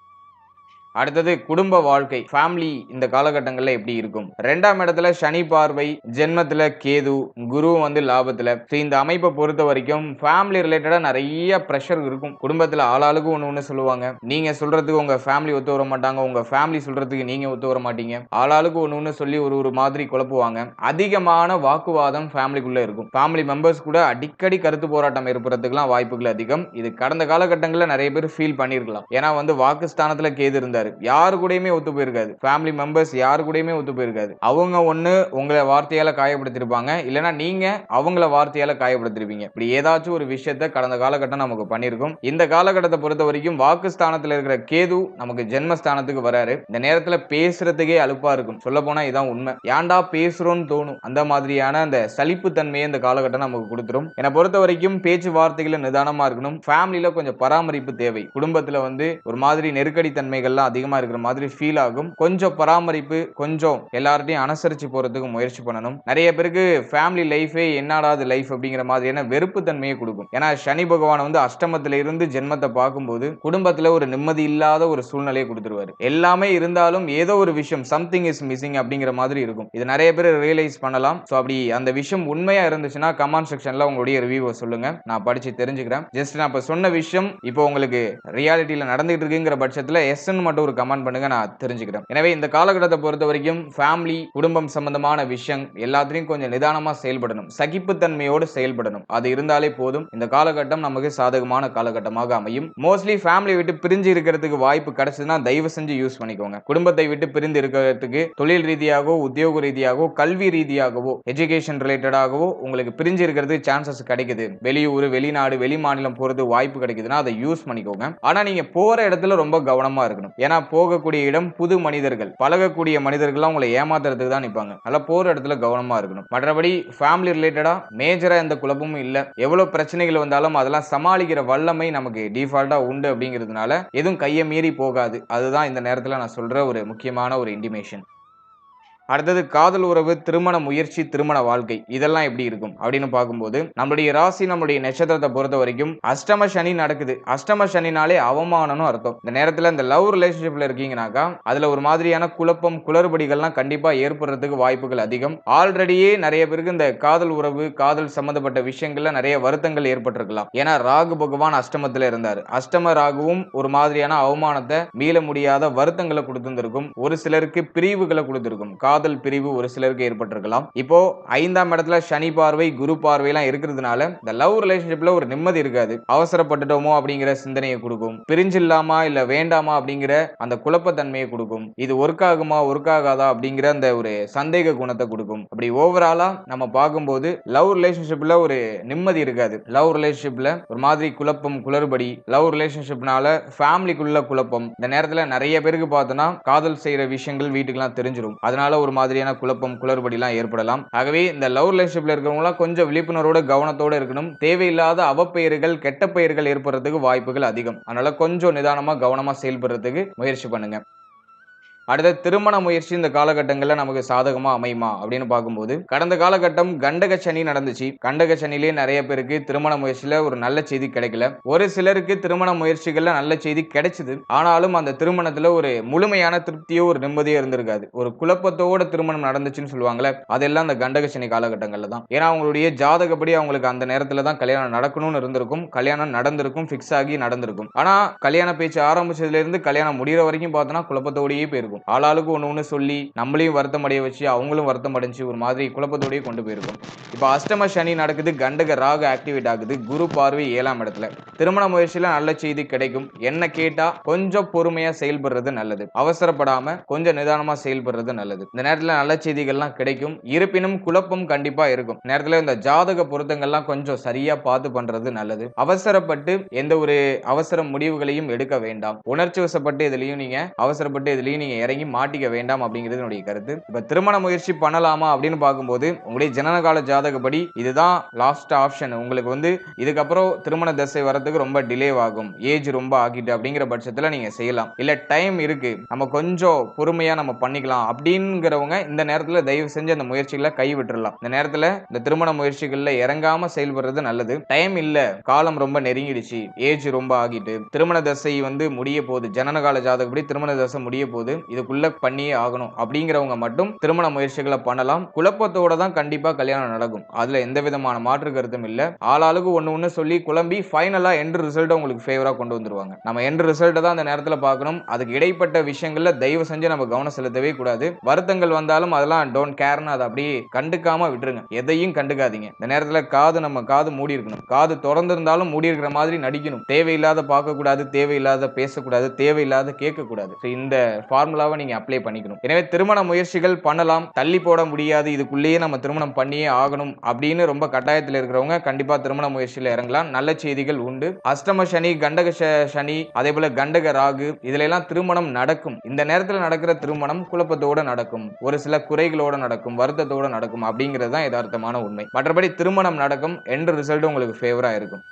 அடுத்தது குடும்ப வாழ்க்கை, ஃபேமிலி இந்த காலகட்டங்கள்ல எப்படி இருக்கும்? 2ஆம் இடத்துல சனி பார்வை, ஜென்மத்துல கேது, குரு லாபத்துல. இந்த அமைப்பை பொறுத்த வரைக்கும் ஃபேமிலி ரிலேட்டடா நிறைய பிரஷர் இருக்கும். குடும்பத்துல ஆளாளுக்கு ஒண்ணு சொல்லுவாங்க. நீங்க சொல்றதுக்கு உங்க ஃபேமிலி ஒத்து வர மாட்டாங்க. உங்க ஃபேமிலி சொல்றதுக்கு நீங்க ஒத்து வர மாட்டீங்க. ஆளாளுக்கு ஒண்ணு சொல்லி ஒரு மாதிரி குழப்புவாங்க. அதிகமான வாக்குவாதம் ஃபேமிலிக்குள்ள இருக்கும். ஃபேமிலி மெம்பர்ஸ் கூட அடிக்கடி கருத்து போராட்டம் ஏற்படுறதுக்குலாம் வாய்ப்புகள் அதிகம். இது கடந்த காலகட்டங்கள்ல நிறைய பேர் ஃபீல் பண்ணிருக்கலாம். ஏன்னா வாக்குஸ்தானத்துல கேது இருந்தாரு. யாரு கூடயுமே ஒத்து போயிருக்காது. ஃபேமிலி மெம்பர்ஸ் யாரு கூடயுமே ஒத்து போயிருக்காது. அவங்க ஒண்ணு உங்களை வார்த்தையால காயப்படுத்திருப்பாங்க, இல்லனா நீங்க அவங்கள வார்த்தையால காயப்படுத்திருப்பீங்க. இப்படி ஏதாச்சும் ஒரு விஷயத்தை கடந்த காலகட்டம் நமக்கு பண்ணிருக்கும். இந்த காலகட்டத்தை பொறுத்த வரைக்கும் வாக்குஸ்தானத்துல இருக்கிற கேது நமக்கு ஜென்மஸ்தானத்துக்கு வராரு. இந்த நேரத்துல பேசுறதுக்கே அலுப்பா இருக்கும். சொல்ல போனா இதான் உண்மை. ஏன்டா பேசுறோம்னு தோணும். அந்த மாதிரியான அந்த சலிப்பு தன்மையை இந்த காலகட்டம் நமக்கு கொடுத்துரும். என்னை பொறுத்த வரைக்கும் பேச்சுவார்த்தைகளை நிதானமா இருக்கணும். ஃபேமிலியில கொஞ்சம் பராமரிப்பு தேவை. குடும்பத்துல ஒரு மாதிரி நெருக்கடி தன்மைகள்லாம் அதிகமா இருக்கிற மாதிரி ஃபீல் ஆகும். கொஞ்சம் பராமரிப்பு, கொஞ்சம் எல்லார்ட்டையும் அனுசரிச்சு போறதுக்கு முயற்சி பண்ணணும். நிறைய பேருக்கு ஃபேமிலி லைஃபே என்னடாது லைஃப் அப்படிங்கிற மாதிரியான வெறுப்பு தன்மையை கொடுக்கும். ஏன்னா சனி பகவான் அஷ்டமத்துல இருந்து ஜென்மத்தை பார்க்கும்போது குடும்பத்துல ஒரு நிம்மதி இல்லாத ஒரு சூழ்நிலையை கொடுத்துருவாரு. எல்லாமே இருந்தாலும் ஏதோ ஒரு விஷயம், சம்திங் இஸ் மிஸ்ஸிங் அப்படிங்கிற மாதிரி இருக்கும். இது நிறைய பேர் ரியலைஸ் பண்ணலாம். சோ அப்படி அந்த விஷயம் உண்மையா இருந்துச்சுன்னா கமெண்ட் செக்ஷன்ல உங்களுடைய ரிவ்யூவை சொல்லுங்க. நான் படிச்சு தெரிஞ்சுக்கிறேன். ஜஸ்ட் நான் இப்ப சொன்ன விஷயம் இப்போ உங்களுக்கு ரியாலிட்டியில நடந்துட்டு இருக்குங்கிற பட்சத்துல எஸ்ன்னு மட்டும் ஒரு கமெண்ட் பண்ணுங்க, நான் தெரிஞ்சுக்கிறேன். எனவே இந்த காலகட்டத்தை பொறுத்த வரைக்கும் ஃபேமிலி, குடும்பம் சம்பந்தமான விஷயம் எல்லாத்தையும் கொஞ்சம் நிதானமா செயல்படணும். சகிப்புத்தன்மையோடு செயல்படணும். அது இருந்தாலே போதும். இந்த காலகட்டம் நமக்கு சாதகமான காலகட்டமாக அமையும். மோஸ்ட்லி ஃபேமிலி விட்டு பிரிஞ்சு இருக்கிறதுக்கு வாய்ப்பு கிடைச்சதுன்னா தயவு செஞ்சு யூஸ் பண்ணிக்கோங்க. குடும்பத்தை விட்டு பிரிந்து இருக்கிறதுக்கு தொழில் ரீதியாகவோ, உத்தியோக ரீதியாகவோ, கல்வி ரீதியாகவோ, எஜுகேஷன் ரிலேட்டடாகவோ உங்களுக்கு பிரிஞ்சு இருக்கிறதுக்கு சான்சஸ் கிடைக்குது. வெளியூர், வெளிநாடு, வெளி மாநிலம் போறது வாய்ப்பு கிடைக்குதுன்னா அதை யூஸ் பண்ணிக்கோங்க. ஆனா நீங்க போற இடத்துல ரொம்ப கவனமா இருக்கணும். ஏன்னா போகக்கூடிய இடம் புது மனிதர்கள், பழகக்கூடிய மனிதர்கள்லாம் உங்களை ஏமாத்துறதுக்கு தான் நிற்பாங்க. அதனால போற இடத்துல கவனமா இருக்கணும். மற்றபடி ஃபேமிலி ரிலேட்டடா மேஜரா எந்த குழப்பமும் இல்ல. எவ்வளவு பிரச்சனைகள் வந்தாலும் அதெல்லாம் சமாளிக்கிற வல்லமை நமக்கு டிஃபால்ட்டா உண்டு அப்படிங்கிறதுனால எதுவும் கையை மீறி போகாது. அதுதான் இந்த நேரத்தில் நான் சொல்ற ஒரு முக்கியமான ஒரு இன்டிமேஷன். அடுத்தது காதல் உறவு, திருமண முயற்சி, திருமண வாழ்க்கை இதெல்லாம் எப்படி இருக்கும் அப்படின்னு பார்க்கும்போது நம்மளுடைய ராசி, நம்மளுடைய நட்சத்திரத்தை பொறுத்த வரைக்கும் அஷ்டம சனி நடக்குது. அஷ்டம சனினாலே அவமானம்னு அர்த்தம். இந்த நேரத்தில் இந்த லவ் ரிலேஷன்ஷிப்ல இருக்கீங்கன்னாக்கா அதுல ஒரு மாதிரியான குழப்பம், குளறுபடிகள்லாம் கண்டிப்பா ஏற்படுறதுக்கு வாய்ப்புகள் அதிகம். ஆல்ரெடியே நிறைய பேருக்கு இந்த காதல் உறவு, காதல் சம்பந்தப்பட்ட விஷயங்கள்ல நிறைய வருத்தங்கள் ஏற்பட்டிருக்கலாம். ஏன்னா ராகு பகவான் அஷ்டமத்துல இருந்தார். அஷ்டம ராகுவும் ஒரு மாதிரியான அவமானத்தை, மீள முடியாத வருத்தங்களை கொடுத்திருக்கும். ஒரு சிலருக்கு பிரிவுகளை கொடுத்திருக்கும். காதல் பிரிவு ஒரு சிலருக்கு ஏற்பட்டிருக்கலாம். இப்போ 5ஆம் இடத்துல சனி பார்வை, குரு பார்வை எல்லாம் இருக்கிறதுனால இந்த லவ் ரிலேஷன்ஷிப்ல ஒரு நிம்மதி இருக்காது. அவசரப்பட்டுட்டோமோ அப்படிங்கிற சிந்தனையை கொடுக்கும். பிரிஞ்சிடலாமா இல்ல வேண்டாமா அப்படிங்கிற அந்த குழப்பத்தன்மையை கொடுக்கும். இது ஒர்க் ஆகுமா, ஒர்க் ஆகாதா அப்படிங்கிற அந்த ஒரு சந்தேக குணத்தை கொடுக்கும். அப்படி ஓவராலா நம்ம பார்க்கும்போது லவ் ரிலேஷன்ஷிப்ல ஒரு நிம்மதி இருக்காது. லவ் ரிலேஷன்ஷிப்ல ஒரு மாதிரி குழப்பம், குளறுபடி, லவ் ரிலேஷன்ஷிப்னால ஃபேமிலிக்குள்ள குழப்பம். இந்த நேரத்துல நிறைய பேருக்கு பார்த்தோம்னா காதல் செய்யற விஷயங்கள் வீட்டுக்கெல்லாம் தெரிஞ்சிடும். அதனால ஒரு ஒரு மாதிரியான குழப்பம் குளறுபடிலாம் ஏற்படலாம். ஆகவே இந்த லவ் ரிலேஷன்ஷிப்ல இருக்கிறவங்க கொஞ்சம் விழிப்புணர்வோட கவனத்தோட இருக்கணும். தேவையில்லாத அவப்பெயர்கள் கெட்ட பெயர்கள் ஏற்படுறதுக்கு வாய்ப்புகள் அதிகம். அதனால கொஞ்சம் நிதானமா கவனமா செயல்படுறதுக்கு முயற்சி பண்ணுங்க. அடுத்த திருமண முயற்சி இந்த காலகட்டங்கள்ல நமக்கு சாதகமா அமையுமா அப்படின்னு பார்க்கும்போது கடந்த காலகட்டம் கண்டக சனி நடந்துச்சு. கண்டக சனிலேயே நிறைய பேருக்கு திருமண முயற்சியில ஒரு நல்ல செய்தி கிடைக்கல. ஒரு சிலருக்கு திருமண முயற்சிகள்ல நல்ல செய்தி கிடைச்சது. ஆனாலும் அந்த திருமணத்துல ஒரு முழுமையான திருப்தியோ ஒரு நிம்மதியோ இருந்திருக்காது. ஒரு குழப்பத்தோட திருமணம் நடந்துச்சுன்னு சொல்லுவாங்கல்ல, அதெல்லாம் அந்த கண்டக சனி காலகட்டங்கள்ல தான். ஏன்னா அவங்களுடைய ஜாதகப்படி அவங்களுக்கு அந்த நேரத்துல தான் கல்யாணம் நடக்கணும்னு இருந்திருக்கும். கல்யாணம் நடந்திருக்கும், பிக்ஸ் ஆகி நடந்திருக்கும். ஆனா கல்யாண பேச்சு ஆரம்பிச்சதுல இருந்து கல்யாணம் முடிகிற வரைக்கும் பார்த்தோன்னா குழப்பத்தோடயே போயிருக்கும். ஆளாளுக்கு ஒண்ணு சொல்லி நம்மளையும் வருத்தம் அடைய வச்சு அவங்களும் வருத்தம் அடைஞ்சு ஒரு மாதிரி குழப்பத்தோடயே கொண்டு போயிருக்கும். இப்ப அஷ்டம சனி நடக்குது, கண்டக ராகு ஆக்டிவேட் ஆகுது, குரு பார்வை 7ஆம் இடத்துல. திருமண முயற்சியில நல்ல செய்தி கிடைக்கும். என்ன கேட்டா கொஞ்சம் பொறுமையா செயல்படுறது நல்லது. அவசரப்படாம கொஞ்சம் நிதானமா செயல்படுறது நல்லது. இந்த நேரத்துல நல்ல செய்திகள்லாம் கிடைக்கும். இருப்பினும் குழப்பம் கண்டிப்பா இருக்கும். நேரத்துல இந்த ஜாதக பொருத்தங்கள்லாம் கொஞ்சம் சரியா பார்த்து பண்றது நல்லது. அவசரப்பட்டு எந்த ஒரு அவசர முடிவுகளையும் எடுக்க வேண்டாம். உணர்ச்சி வசப்பட்டு எதுலயும் நீங்க அவசரப்பட்டு எதுலயும் நீங்க இறங்கி மாட்டிக்க வேண்டாம் அப்படிங்கிறது என்னுடைய கருத்து. இப்ப திருமண முயற்சி பண்ணலாமா அப்படின்னு பார்க்கும்போது உங்களுடைய ஜனனகால ஜாதகப்படி இதுதான் லாஸ்ட் ஆப்ஷன். உங்களுக்கு இதுக்கப்புறம் திருமண தசை வரதுக்கு ரொம்ப டிலே ஆகும், ஏஜ் ரொம்ப ஆகிட்டு அப்படிங்கிற பட்சத்துல நீங்க செய்யலாம். இல்ல டைம் இருக்கு, நம்ம கொஞ்சம் பொறுமையா நம்ம பண்ணிக்கலாம் அப்படிங்கிறவங்க இந்த நேரத்துல தயவு செஞ்சு அந்த முயற்சிகளை கை விட்டுறலாம். இந்த நேரத்துல இந்த திருமண முயற்சிகள்ல இறங்காம செயல்படுறது நல்லது. டைம் இல்ல, காலம் ரொம்ப நெருங்கிடுச்சு, ஏஜ் ரொம்ப ஆகிட்டு திருமண தசை முடிய போகுது, ஜனனகால ஜாதகப்படி திருமண தசை முடிய போகுது, இதுக்குள்ள பண்ணியே ஆகணும் அப்படிங்கிறவங்க மட்டும் திருமண முயற்சிகளை பண்ணலாம். குழப்பத்தோட தான் கண்டிப்பா கல்யாணம் நடக்கும். அதுல எந்த விதமான மாற்று கருத்தும் இல்ல. ஆளாளுக்கு ஒண்ணு சொல்லி குழம்பி ஃபைனலா எண்ட் ரிசல்ட் உங்களுக்கு ஃபேவரா கொண்டு வந்துருவாங்க. நம்ம எண்ட் ரிசல்ட் தான் அந்த நேரத்துல பார்க்கணும். அதுக்கு இடைப்பட்ட விஷயங்கள்ல தயவு செஞ்சு நம்ம கவனம் செலுத்தவே கூடாது. வருத்தங்கள் வந்தாலும் அதெல்லாம் டோன்ட் கேர்னு அதை அப்படியே கண்டுக்காம விட்டுருங்க. எதையும் கண்டுக்காதீங்க. இந்த நேரத்துல நம்ம காது மூடி இருக்கணும். காது திறந்து இருந்தாலும் மூடி இருக்கிற மாதிரி நடிக்கணும். தேவையில்லாத பார்க்க கூடாது, தேவையில்லாத பேசக்கூடாது, தேவையில்லாத கேட்க கூடாது. இந்த ஃபார்முலாவை நீங்க அப்ளை பண்ணிக்கணும். எனவே திருமண முயற்சிகள் பண்ணலாம், தள்ளி போட முடியாது, இதுக்குள்ளேயே நம்ம திருமணம் பண்ணியே ஆகணும் அப்படின்னு ரொம்ப கட்டாயத்தில் இருக்கிறவங்க கண்டிப்பா திருமண முயற்சியில இறங்கலாம். நல்ல செய்திகள் உண்டு. அஷ்டம சனி, கண்டக சனி, அதே போல கண்டக ராகு, இதுல எல்லாம் திருமணம் நடக்கும். இந்த நேரத்தில் நடக்கிற திருமணம் குழப்பத்தோட நடக்கும், ஒரு சில குறைகளோட நடக்கும், வருத்தத்தோட நடக்கும் அப்படிங்கிறது தான் யதார்த்தமான உண்மை. மற்றபடி திருமணம் நடக்கும், எண்ட் ரிசல்ட் உங்களுக்கு ஃபேவரா இருக்கும்.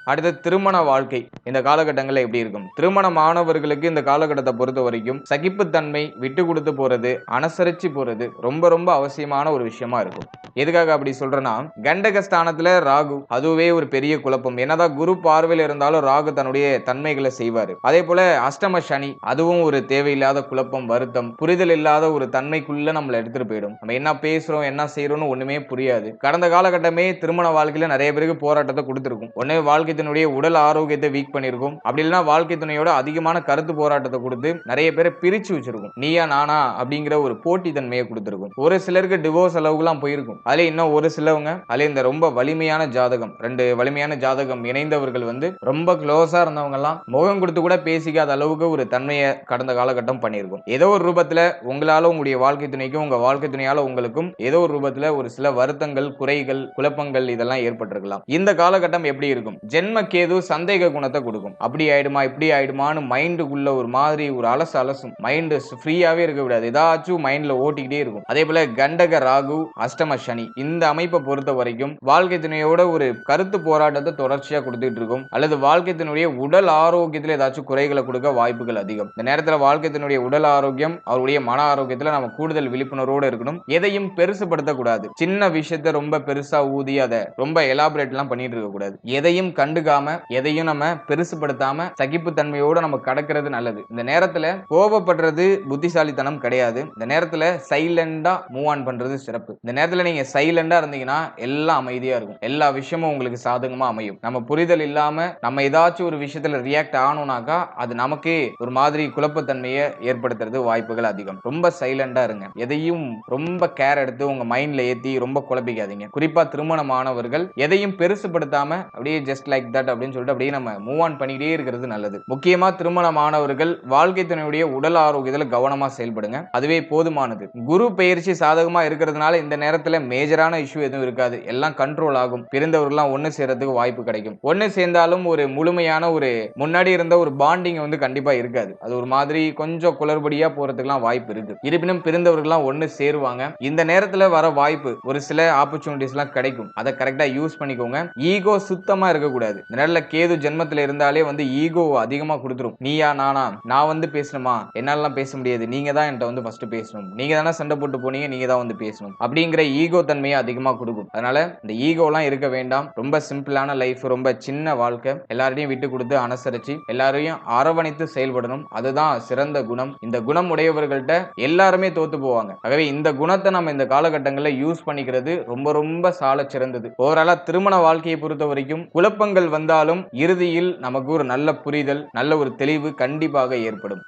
அடுத்த திருமண வாழ்க்கை இந்த காலகட்டங்களில் எப்படி இருக்கும்? திருமணமானவர்களுக்கு இந்த காலகட்டத்தை பொறுத்த வரைக்கும் சகிப்புத்தன்மை, விட்டு கொடுத்து போறது, அனுசரிச்சு போறது ரொம்ப ரொம்ப அவசியமான ஒரு விஷயமா இருக்கும். எதுக்காக அப்படி சொல்றேன்னா, கண்டக ஸ்தானத்துல ராகு, அதுவே ஒரு பெரிய குழப்பம். என்னதான் குரு பார்வையில் இருந்தாலும் ராகு தன்னுடைய தன்மைகளை செய்வாரு. அதே போல அஷ்டம சனி, அதுவும் ஒரு தேவையில்லாத குழப்பம், வருத்தம், புரிதல் இல்லாத ஒரு தன்மைக்குள்ள நம்மளை எடுத்துட்டு போயிடும். நம்ம என்ன பேசுறோம், என்ன செய்யறோம்னு ஒண்ணுமே புரியாது. கடந்த காலகட்டமே திருமண வாழ்க்கையில நிறைய பேருக்கு போராட்டத்தை கொடுத்திருக்கும். ஒன்னே வாழ்க்கை உடல் ஆரோக்கியத்தை வீக் பண்ணிருக்கும், அப்படி இல்லைன்னா வாழ்க்கை துணையோட அதிகமான கருத்து போராட்டத்தை கொடுத்து நிறைய பேரை பிரிச்சு வச்சிருக்கும். நீயா நானா அப்படிங்கிற ஒரு போட்டி தன்மையை கொடுத்திருக்கும். ஒரு சிலருக்கு டிவோர்ஸ் அளவுக்குலாம் போயிருக்கும். அதுல இன்னும் ஒரு சிலவங்க அதுல இந்த ரொம்ப வலிமையான ஜாதகம், ரெண்டு வலிமையான ஜாதகம் இணைந்தவர்கள் ரொம்ப க்ளோஸா இருந்தவங்க எல்லாம் முகம் கொடுத்து கூட பேசிக்காத அளவுக்கு ஒரு தன்மையை கடந்த காலகட்டம் பண்ணியிருக்கும். ஏதோ ஒரு ரூபத்துல உங்களால உங்களுடைய வாழ்க்கை துணைக்கும், உங்க வாழ்க்கை துணையால உங்களுக்கும் ஏதோ ஒரு ரூபத்துல ஒரு சில வருத்தங்கள், குறைகள், குழப்பங்கள் இதெல்லாம் ஏற்பட்டிருக்கலாம். இந்த காலகட்டம் எப்படி இருக்கும்? ஜென்ம கேது சந்தேக குணத்தை கொடுக்கும். அப்படி ஆயிடுமா, இப்படி ஆயிடுமான்னு மைண்டுக்குள்ள ஒரு மாதிரி ஒரு அலசும். மைண்ட் ஃப்ரீயாவே இருக்க கூடாது, ஏதாச்சும் மைண்ட்ல ஓட்டிக்கிட்டே இருக்கும். அதே போல கண்டக ராகு, அஷ்டம சனி, இந்த அமைப்பை பொறுத்த வரைக்கும் வாழ்க்கை துணையோட ஒரு கருத்து போராட்டத்தை தொடர்ச்சியா கொடுத்துட்டு இருக்கும். அல்லது வாழ்க்கை துணையுடைய உடல் ஆரோக்கியத்துல ஏதாச்சும் குறைகளை கொடுக்க வாய்ப்புகள் அதிகம். இந்த நேரத்துல வாழ்க்கை துணையுடைய உடல் ஆரோக்கியம், அவருடைய மன ஆரோக்கியத்துல நம்ம கூடுதல் விழிப்புணர்வோடு இருக்கணும். எதையும் பெருசுபடுத்த கூடாது. சின்ன விஷயத்தை ரொம்ப பெருசா ஊதி அதை ரொம்ப எலாபரேட் எல்லாம் பண்ணிட்டு இருக்க கூடாது. எதையும் கண்டுக்காம, எதையும் நம்ம பெருசுபடுத்தாம சகிப்பு தன்மையோட நம்ம கடக்கிறது நல்லது. இந்த நேரத்துல கோபப்படுறது புத்திசாலித்தனம் கிடையாது. இந்த நேரத்துல சைலண்டா மூவ் ஆன் பண்றது சிறப்பு. இந்த நேரத்துல நீங்க சைலண்டா இருந்தீங்கன்னா எல்லாம் அமைதியா இருக்கும், எல்லா விஷயமும் உங்களுக்கு சாதகமா அமையும். நம்ம புரிதல் இல்லாம நம்ம ஏதாச்சும் ஒரு விஷயத்துல ரியாக்ட் ஆனோம்னாக்கா அது நமக்கு ஒரு மாதிரி குழப்பத்தன்மையை ஏற்படுத்துறது வாய்ப்புகள் அதிகம். ரொம்ப சைலண்டா இருங்க. எதையும் ரொம்ப கேர் எடுத்து உங்க மைண்ட்ல ஏத்தி ரொம்ப குழப்பிக்காதீங்க. குறிப்பா திருமணமானவர்கள் எதையும் பெருசுபடுத்தாம அப்படியே ஜஸ்ட் லைக் லைக் தட் அப்படின்னு சொல்லிட்டு அப்படியே நம்ம மூவ் ஆன் பண்ணிக்கிட்டே இருக்கிறது நல்லது. முக்கியமா திருமணமானவர்கள் வாழ்க்கை துணையுடைய உடல் ஆரோக்கியத்துல கவனமா செயல்படுங்க, அதுவே போதுமானது. குரு பெயர்ச்சி சாதகமா இருக்கிறதுனால இந்த நேரத்துல மேஜரான இஷ்யூ எதுவும் இருக்காது, எல்லாம் கண்ட்ரோல் ஆகும். பிறந்தவர்கள்லாம் ஒண்ணு சேர்றதுக்கு வாய்ப்பு கிடைக்கும். ஒண்ணு சேர்ந்தாலும் ஒரு முழுமையான ஒரு முன்னாடி இருந்த ஒரு பாண்டிங் வந்து கண்டிப்பா இருக்காது. அது ஒரு மாதிரி கொஞ்சம் குளறுபடியா போறதுக்குலாம் வாய்ப்பு இருக்கு. இருப்பினும் பிறந்தவர்கள்லாம் ஒண்ணு சேருவாங்க. இந்த நேரத்துல வர வாய்ப்பு ஒரு சில ஆப்பர்ச்சுனிட்டிஸ் எல்லாம் கிடைக்கும். அதை கரெக்டா யூஸ் பண்ணிக்கோங்க. ஈகோ சுத்தமா இருக்கக்கூடாது. இந்த நேரத்துல கேது ஜென்மத்துல இருந்தாலே வந்து ஈகோ அதிகமா கொடுத்துரும். நீயா நானா, நான் வந்து பேசணுமா, என்னாலலாம் பேச முடியாது, நீங்க தான் என்கிட்ட வந்து ஃபர்ஸ்ட் பேசணும், நீங்க தானே சண்டை போட்டு போனீங்க, நீங்க தான் வந்து பேசணும் அப்படிங்கிற ஈகோ தன்மையை அதிகமா கொடுக்கும். அதனால இந்த ஈகோலாம் இருக்க வேண்டாம். ரொம்ப சிம்பிளான லைஃப், ரொம்ப சின்ன வாழ்க்கை. எல்லாரையும் விட்டு கொடுத்து அனுசரிச்சு எல்லாரையும் அரவணைத்து செயல்படணும். அதுதான் சிறந்த குணம். இந்த குணம் உடையவர்கள்ட்ட எல்லாருமே தோத்து போவாங்க. ஆகவே இந்த குணத்தை நம்ம இந்த காலகட்டங்களில் யூஸ் பண்ணிக்கிறது ரொம்ப ரொம்ப சால சிறந்தது. ஓவராலா திருமண வாழ்க்கையை பொறுத்த வரைக்கும் குழப்பங்கள் வந்தாலும் இறுதியில் நமக்கு ஒரு நல்ல புரிதல், நல்ல ஒரு தெளிவு கண்டிப்பாக ஏற்படும்.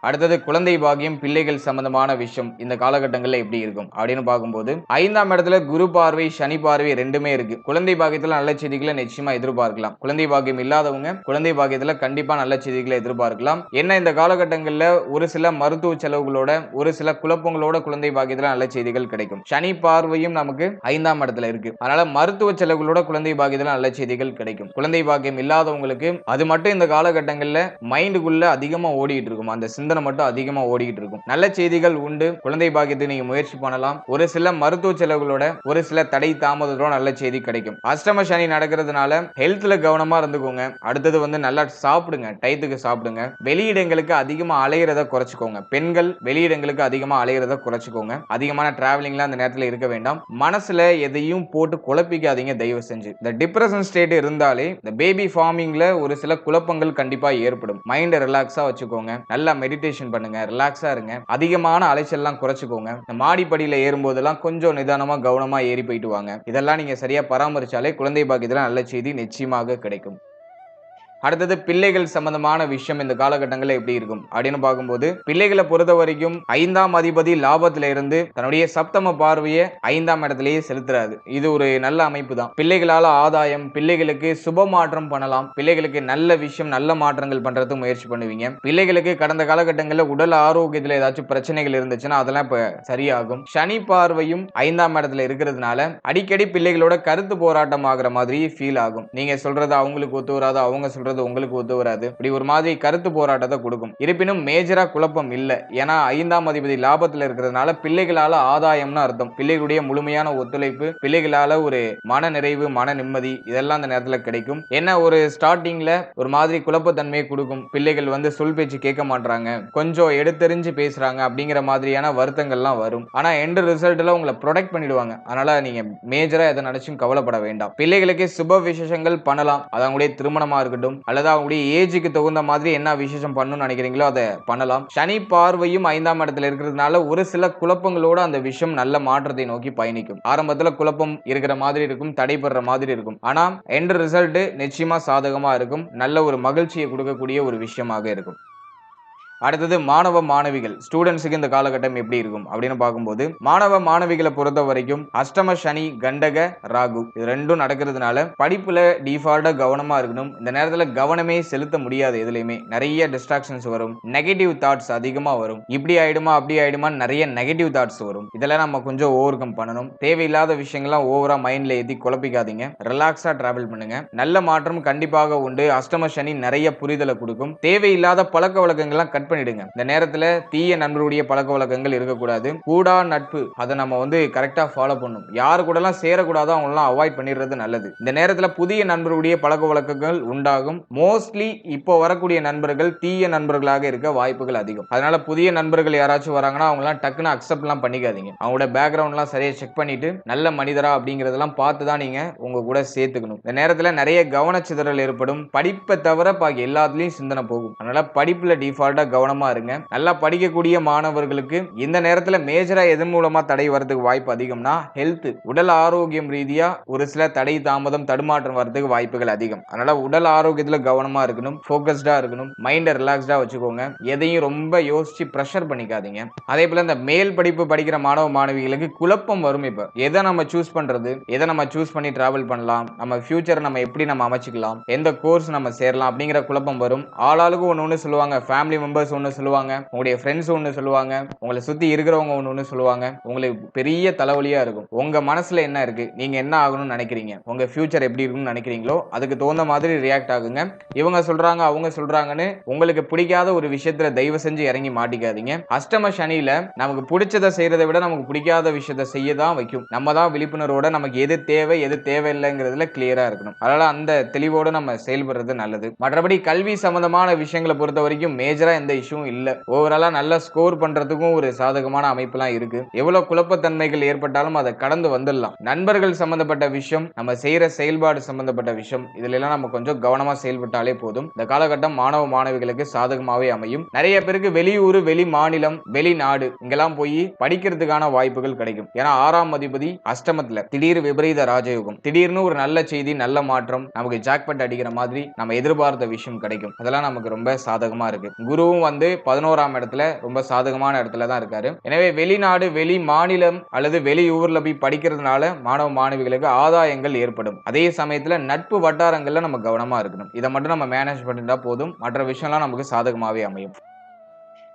அடுத்தது குழந்தை பாக்கியம், பிள்ளைகள் சம்பந்தமான விஷயம் இந்த காலகட்டங்களில் எப்படி இருக்கும் அப்படின்னு பார்க்கும்போது 5ஆம் இடத்துல குரு பார்வை, சனி பார்வை ரெண்டுமே இருக்கு. குழந்தை பாக்கியத்துல நல்ல செய்திகளை நிச்சயமா எதிர்பார்க்கலாம். குழந்தை பாக்கியம் இல்லாதவங்க குழந்தை பாக்கியத்துல கண்டிப்பா நல்ல செய்திகளை எதிர்பார்க்கலாம். என்ன இந்த காலகட்டங்களில் ஒரு சில மருத்துவ செலவுகளோட, ஒரு சில குழப்பங்களோட குழந்தை பாக்கியத்துல நல்ல செய்திகள் கிடைக்கும். சனி பார்வையும் நமக்கு 5ஆம் இடத்துல இருக்கு. அதனால மருத்துவ செலவுகளோட குழந்தை பாக்கியத்துல நல்ல செய்திகள் கிடைக்கும். குழந்தை பாக்கியம் இல்லாதவங்களுக்கு அது மட்டும் இந்த காலகட்டங்களில் மைண்டுக்குள்ள அதிகமா ஓடிட்டு இருக்கும். அந்த சிந்தனை மட்டும் அதிகமா ஓடிட்டு இருக்கும். நல்ல செய்திகள் உண்டு. குழந்தை பாக்கியத்தை நீங்க முயற்சி பண்ணலாம். ஒரு சில மருத்துவ செலவுகளோட, ஒரு சில தடை தாமதத்தோட நல்ல செய்தி கிடைக்கும். அஷ்டம சனி நடக்கிறதுனால ஹெல்த்ல கவனமா இருந்துக்கோங்க. அடுத்தது வந்து நல்லா சாப்பிடுங்க, டயத்துக்கு சாப்பிடுங்க. வெளியிடங்களுக்கு அதிகமா அலையிறத குறைச்சுக்கோங்க. பெண்கள் வெளியிடங்களுக்கு அதிகமா அலையிறத குறைச்சுக்கோங்க. அதிகமான டிராவலிங்லாம் அந்த நேரத்தில் இருக்க வேண்டாம். மனசுல எதையும் போட்டு குழப்பிக்காதீங்க தயவு செஞ்சு. இந்த டிப்ரஷன் ஸ்டேட் இருந்தாலே இந்த பேபி ஃபார்மிங்ல ஒரு சில குழப்பங்கள் கண்டிப்பா ஏற்படும். மைண்டை ரிலாக்ஸா வச்சுக்கோங்க. நல்லா மெடிடேஷன் பண்ணுங்க, ரிலாக்ஸா இருங்க. அதிகமான அலைச்சல்லாம் குறைச்சுக்கோங்க. மாடிப்படியில ஏறும்போதெல்லாம் கொஞ்சம் நிதானமா கவனமா ஏறி போயிட்டு வாங்க. இதெல்லாம் நீங்க சரியா பராமரிச்சாலே குழந்தை பாக்கியத்துல நல்ல செய்தி நிச்சயமாக கிடைக்கும். அடுத்தது பிள்ளைகள் சம்பந்தமான விஷயம் இந்த காலகட்டங்களில் எப்படி இருக்கும் அப்படின்னு பார்க்கும்போது பிள்ளைகளை பொறுத்த வரைக்கும் 5ஆம் அதிபதி லாபத்தில இருந்து தன்னுடைய சப்தம பார்வையை 5ஆம் இடத்திலேயே செலுத்துறாரு. இது ஒரு நல்ல அமைப்பு தான். பிள்ளைகளால ஆதாயம், பிள்ளைகளுக்கு சுப மாற்றம் பண்ணலாம். பிள்ளைகளுக்கு நல்ல விஷயம், நல்ல மாற்றங்கள் பண்றதுக்கு முயற்சி பண்ணுவீங்க. பிள்ளைகளுக்கு கடந்த காலகட்டங்களில் உடல் ஆரோக்கியத்தில் ஏதாச்சும் பிரச்சனைகள் இருந்துச்சுன்னா அதெல்லாம் இப்ப சரியாகும். சனி பார்வையும் 5ஆம் இடத்துல இருக்கிறதுனால அடிக்கடி பிள்ளைகளோட கருத்து போராட்டம் ஆகிற மாதிரி ஃபீல் ஆகும். நீங்க சொல்றது அவங்களுக்கு ஒத்து வராது, அவங்க சொல்றது உங்களுக்கு ஒத்து வராது. இப்படி ஒரு மாதிரி கருத்து போராட்டத்தை கொடுக்கும். இருப்பினும் மேஜரா குழப்பம் இல்ல. ஏன்னா 5ஆம் அதிபதி லாபத்துல இருக்கிறதுனால பிள்ளைகளால ஆதாயம்னு அர்த்தம். பிள்ளைகளுடைய முழுமையான ஒத்துழைப்பு, பிள்ளைகளால ஒரு மன நிறைவு, மன நிம்மதி இதெல்லாம் அந்த நேரத்துல கிடைக்கும். என்ன ஒரு ஸ்டார்டிங்ல ஒரு மாதிரி குழப்பத்தன்மையை கொடுக்கும். பிள்ளைகள் வந்து சொல் பேச்சு கேட்க மாட்டாங்க, கொஞ்சம் எடுத்தெறிஞ்சு பேசுறாங்க அப்படிங்கிற மாதிரியான வருத்தங்கள்லாம் வரும். ஆனா எண்ட் ரிசல்ட்ல உங்களை ப்ரொடெக்ட் பண்ணிடுவாங்க. அதனால நீங்க மேஜரா எதை நினைச்சும் கவலைப்பட வேண்டாம். பிள்ளைகளுக்கு சுப விசேஷங்கள் பண்ணலாம். அது அவங்களுடைய திருமணமா இருக்கட்டும் அல்லது அவங்களுடைய ஏஜுக்கு தகுந்த மாதிரி என்ன விசேஷம் பண்ணணும்னு நினைக்கிறீங்களோ அதை பண்ணலாம். சனி பார்வையும் 5ஆம் இடத்துல இருக்கிறதுனால ஒரு சில குழப்பங்களோட அந்த விஷயம் நல்ல மாற்றத்தை நோக்கி பயணிக்கும். ஆரம்பத்துல குழப்பம் இருக்கிற மாதிரி இருக்கும், தடைபடுற மாதிரி இருக்கும். ஆனா எண்ட் ரிசல்ட் நிச்சயமா சாதகமா இருக்கும். நல்ல ஒரு மகிழ்ச்சியை கொடுக்கக்கூடிய ஒரு விஷயமாக இருக்கும். அடுத்தது மாணவ மாணவிகள் ஸ்டூடெண்ட்ஸுக்கு இந்த காலகட்டம் எப்படி இருக்கும் அப்படின்னு பார்க்கும்போது மாணவ மாணவிகளை பொறுத்த வரைக்கும் அஷ்டம சனி, கண்டக, ராகு இது ரெண்டும் நடக்கிறதுனால படிப்புல டிஃபால்ட்டா கவனமா இருக்கணும். இந்த நேரத்துல கவனமே செலுத்த முடியாது. எதுலையுமே நிறைய டிஸ்ட்ராக்ஷன்ஸ் வரும், நெகட்டிவ் தாட்ஸ் அதிகமா வரும். இப்படி ஆயிடுமா அப்படி ஆயிடுமா நிறைய நெகட்டிவ் தாட்ஸ் வரும். இதெல்லாம் நம்ம கொஞ்சம் ஓவர் கம் பண்ணணும். தேவையில்லாத விஷயங்கள்லாம் ஓவரா மைண்ட்ல ஏத்தி குழப்பிக்காதீங்க. ரிலாக்ஸா டிராவல் பண்ணுங்க. நல்ல மாற்றம் கண்டிப்பாக உண்டு. அஷ்டம சனி நிறைய புரிதலை கொடுக்கும். தேவையில்லாத பழக்க வழக்கங்கள்லாம் கட் பண்ணிடுங்க. இந்த நேரத்துல தீய நண்பருடைய பழக்க வழக்கங்கள் இருக்கக்கூடாது. கூடா நட்பு அதை நம்ம வந்து கரெக்டா ஃபாலோ பண்ணணும். யாரு கூட எல்லாம் சேரக்கூடாதோ அவங்க எல்லாம் அவாய்ட் பண்ணிடுறது நல்லது. இந்த நேரத்துல புதிய நண்பருடைய பழக்க வழக்கங்கள் உண்டாகும். மோஸ்ட்லி இப்போ வரக்கூடிய நண்பர்கள் தீய நண்பர்களாக இருக்க வாய்ப்புகள் அதிகம். அதனால புதிய நண்பர்கள் யாராச்சும் வராங்கன்னா அவங்க எல்லாம் டக்குன்னு அக்செப்ட் எல்லாம் பண்ணிக்காதீங்க. அவங்களோட பேக்ரவுண்ட் எல்லாம் சரியா செக் பண்ணிட்டு நல்ல மனிதரா அப்படிங்கறதெல்லாம் பார்த்து தான் நீங்க உங்க கூட சேர்த்துக்கணும். இந்த நேரத்துல நிறைய கவனச்சிதறல் ஏற்படும். படிப்பை தவிர பாக்கி எல்லாத்துலயும் சிந்தனை போகும். அதனால படிப்புல டிஃபால்ட்டா கவனமா இருங்க. நல்லா படிக்கக்கூடிய மாணவர்களுக்கு இந்த நேரத்துல மேஜரா எதன் மூலமா தடை வரதுக்கு வாய்ப்பு அதிகம்னா ஹெல்த், உடல் ஆரோக்கியம் ரீதியா ஒரு சில தடை தாமதம் தடுமாற்றம் வரதுக்கு வாய்ப்புகள் அதிகம். அதனால உடல் ஆரோக்கியத்துல கவனமா இருக்கணும், போக்கஸ்டா இருக்கணும், மைண்ட ரிலாக்ஸ்டா வச்சுக்கோங்க. எதையும் ரொம்ப யோசிச்சு பிரஷர் பண்ணிக்காதீங்க. அதே போல இந்த மேல் படிப்பு படிக்கிற மாணவ மாணவிகளுக்கு குழப்பம் வரும். இப்ப எதை நம்ம சூஸ் பண்றது, எதை நம்ம சூஸ் பண்ணி டிராவல் பண்ணலாம், நம்ம ஃபியூச்சர் நம்ம எப்படி நம்ம அமைச்சுக்கலாம், எந்த கோர்ஸ் நம்ம சேரலாம் அப்படிங்கிற குழப்பம் வரும். ஆளாளுக்கு ஒண்ணு சொல்லுவாங்க. ஃபேமிலி மெம்பர்ஸ் ஒண்ணு சொல்லுவாங்க, உங்களுடைய ஃப்ரெண்ட்ஸ் ஒண்ணு சொல்லுவாங்க, உங்களை சுத்தி இருக்கிறவங்க ஒண்ணு சொல்லுவாங்க. உங்களுக்கு பெரிய தலைவலியா இருக்கும். உங்க மனசுல என்ன இருக்கு, நீங்க என்ன ஆகணும்னு நினைக்கிறீங்க, உங்க ஃபியூச்சர் எப்படி இருக்கும்னு நினைக்கிறீங்களோ அதுக்கு தகுந்த மாதிரி ரியாக்ட் ஆகுங்க. இவங்க சொல்றாங்க அவங்க சொல்றாங்கன்னு உங்களுக்கு பிடிக்காத ஒரு விஷயத்துல தயவு செஞ்சு இறங்கி மாட்டிக்காதீங்க. அஷ்டம சனியில நமக்கு பிடிச்சதை செய்யறதை விட நமக்கு பிடிக்காத விஷயத்தை செய்ய தான் வைக்கும். நம்ம தான் விழிப்புணர்வோட நமக்கு எது தேவை எது தேவையில்லைங்கிறதுல கிளியரா இருக்கணும். அதனால அந்த தெளிவோட நம்ம செயல்படுறது நல்லது. மற்றபடி கல்வி சம்பந்தமான விஷயங்களை பொறுத்த வரைக்கும் மேஜரா எந்த இஷ்யூவும் இல்ல. ஓவராலா நல்ல ஸ்கோர் பண்றதுக்கும் ஒரு சாதகமான அமைப்புலாம் இருக்கு. எவ்வளவு குழப்பத்தன்மைகள் ஏற்பட்டாலும் அதை கடந்து வந்துடலாம். நண்பர்கள் சம்பந்தப்பட்ட விஷயம், நம்ம செய்யற செயல்பாடு சம்பந்தப்பட்ட விஷயம், இதுல எல்லாம் நம்ம கொஞ்சம் கவனமா செயல்பட்டாலே போதும். இந்த காலகட்டம் மாணவ மாணவிகளுக்கு சாதகமாவே அமையும். நிறைய பேருக்கு வெளியூர், வெளி மாநிலம், வெளிநாடு இங்கெல்லாம் போய் படிக்கிறதுக்கான வாய்ப்புகள் கிடைக்கும். ஏன்னா 6ஆம் அதிபதி அஷ்டமத்துல, திடீர் விபரீத ராஜயோகம், திடீர்னு ஒரு நல்ல செய்தி, நல்ல மாற்றம், நமக்கு ஜாக்பட் அடிக்கிற மாதிரி நம்ம எதிர்பார்த்த விஷயம் கிடைக்கும். அதெல்லாம் நமக்கு ரொம்ப சாதகமா இருக்கு. குருவும் 11ஆம் இடத்துல ரொம்ப சாதகமான இடத்துல தான் இருக்காரு. எனவே வெளிநாடு, வெளி மாநிலம் அல்லது வெளியூர்ல போய் படிக்கிறதுனால மாணவ மாணவிகளுக்கு ஆதாயங்கள் ஏற்படும். அதே சமயத்துல நட்பு வட்டாரங்கள்ல நம்ம கவனமா இருக்கணும். இதை மட்டும் நம்ம மேனேஜ் பண்ணிட்டா போதும். மற்ற விஷயம்லாம் நமக்கு சாதகமாவே அமையும்.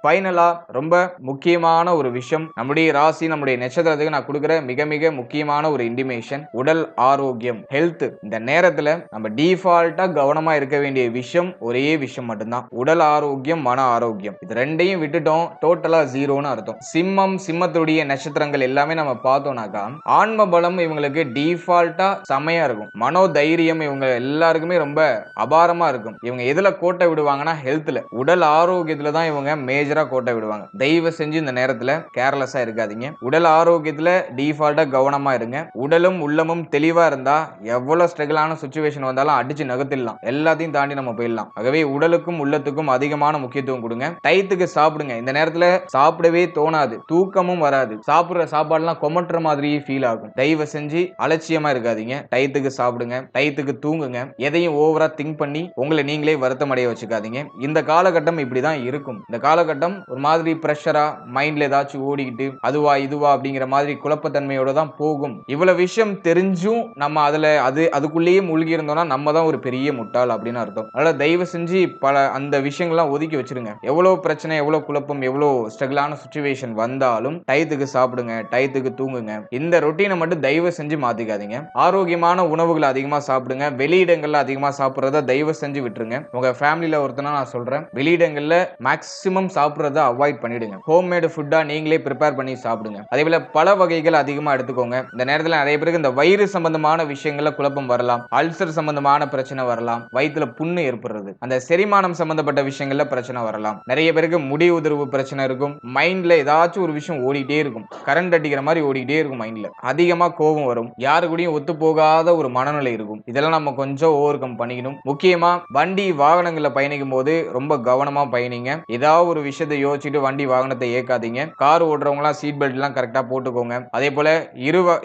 ஃபைனலா ரொம்ப முக்கியமான ஒரு விஷயம், நம்முடைய ராசி நம்முடைய நட்சத்திரத்துக்கு நான் கொடுக்குற மிக மிக முக்கியமான ஒரு இன்டிமேஷன், உடல் ஆரோக்கியம், ஹெல்த். இந்த நேரத்துல நம்ம டிஃபால்ட்டா கவனமா இருக்க வேண்டிய விஷயம் ஒரே விஷயம் மட்டும்தான், உடல் ஆரோக்கியம், மன ஆரோக்கியம். இது ரெண்டையும் விட்டுட்டோம் டோட்டலா ஜீரோன்னு அர்த்தம். சிம்மம், சிம்மத்துடைய நட்சத்திரங்கள் எல்லாமே நம்ம பார்த்தோம்னாக்கா ஆன்ம பலம் இவங்களுக்கு டிஃபால்ட்டா செமையா இருக்கும். மனோ தைரியம் இவங்க எல்லாருக்குமே ரொம்ப அபாரமா இருக்கும். இவங்க எதுல கோட்டை விடுவாங்கன்னா ஹெல்த்ல, உடல் ஆரோக்கியத்துல தான் இவங்க மேஜர் கோட்டை விடுவாங்க. தயவு செஞ்சு இந்த நேரத்துல கேர்லெஸ்ஸா இருக்காதீங்க. உடல் ஆரோக்கியத்துல டிஃபால்ட்டா கவனமா இருங்க. உடலும் உள்ளமும் தெளிவா இருந்தா எவ்வளவு ஸ்ட்ரகிளான சிச்சுவேஷன் வந்தாலும் அடிச்சு நகர்த்திடலாம். எல்லாத்தையும் தாண்டி நம்ம போயிடலாம். ஆகவே உடலுக்கும் உள்ளத்துக்கும் அதிகமான முக்கியத்துவம் கொடுங்க. டயத்துக்கு சாப்பிடுங்க. இந்த நேரத்துல சாப்பிடவே தோணாது, தூக்கமும் வராது, சாப்பிடுற சாப்பாடுலாம் கொமட்டுற மாதிரி ஃபீல் ஆகும். தயவு செஞ்சு அலட்சியமா இருக்காதீங்க. டயத்துக்கு சாப்பிடுங்க, டயத்துக்கு தூங்குங்க. எதையும் ஓவரா திங்க் பண்ணி உங்களை நீங்களே வருத்தம் அடைய வச்சுக்காதீங்க. இந்த காலகட்டம் இப்படிதான் இருக்கும். இந்த காலகட்டம் ஒரு மாதிரி பிரஷரா மைண்ட்ல ஏதாச்சும் ஓடிக்கிட்டு அதுவா இதுவா அப்படிங்கிற மாதிரி குழப்பத்தன்மையோட தான் போகும். இவ்வளவு விஷயம் தெரிஞ்சும் நம்ம அதுக்குள்ளேயே மூழ்கி இருந்தோம்னா நம்ம தான் ஒரு பெரிய முட்டாள் அப்படின்னு அர்த்தம். அதனால தயவு செஞ்சு அந்த விஷயங்கள்லாம் ஒதுக்கி வச்சிருங்க. எவ்வளவு பிரச்சனை, எவ்வளவு குழப்பம், எவ்வளவு ஸ்ட்ரகிளான சிச்சுவேஷன் வந்தாலும் டயத்துக்கு சாப்பிடுங்க, டயத்துக்கு தூங்குங்க. இந்த ரொட்டீனை மட்டும் தயவு செஞ்சு மாத்திக்காதீங்க. ஆரோக்கியமான உணவுகளை அதிகமா சாப்பிடுங்க. வெளியிடங்கள்ல அதிகமா சாப்பிடுறத தயவு செஞ்சு விட்டுருங்க. உங்க ஃபேமிலியில ஒருத்தனா நான் சொல்றேன், வெளியிடங்கள்ல மேக்ஸிமம் சாப்பிடுறத அவாய்ட் பண்ணிடுங்க. ஹோம்மேட் ஃபுட்டா நீங்களே ப்ரிப்பேர் பண்ணி சாப்பிடுங்க. அதே போல பல வகைகள் அதிகமா எடுத்துக்கோங்க. இந்த நேரத்துல நிறைய பேருக்கு இந்த வயிறு சம்பந்தமான விஷயங்கள்ல குழப்பம் வரலாம், அல்சர் சம்பந்தமான பிரச்சனை வரலாம், வயிற்றுல புண்ணு ஏற்படுறது, அந்த செரிமானம் சம்பந்தப்பட்ட விஷயங்கள்ல பிரச்சனை வரலாம். நிறைய பேருக்கு முடி உதிர்வு பிரச்சனை இருக்கும். மைண்ட்ல ஏதாச்சும் ஒரு விஷயம் ஓடிட்டே இருக்கும், கரண்ட் அடிக்கிற மாதிரி ஓடிட்டே இருக்கும். மைண்ட்ல அதிகமா கோபம் வரும், யாரு கூடயும் ஒத்து போகாத ஒரு மனநிலை இருக்கும். இதெல்லாம் நம்ம கொஞ்சம் ஓவர் கம் பண்ணிக்கணும். முக்கியமா வண்டி வாகனங்கள்ல பயணிக்கும் போது ரொம்ப கவனமா பயணிங்க. ஏதாவது ஒரு விஷயத்தை யோசிச்சுட்டு வண்டி வாகனத்தை இயக்காதீங்க. கார் ஓடுறவங்க எல்லாம் சீட் பெல்ட் எல்லாம் கரெக்டா போட்டுக்கோங்க. அதே போல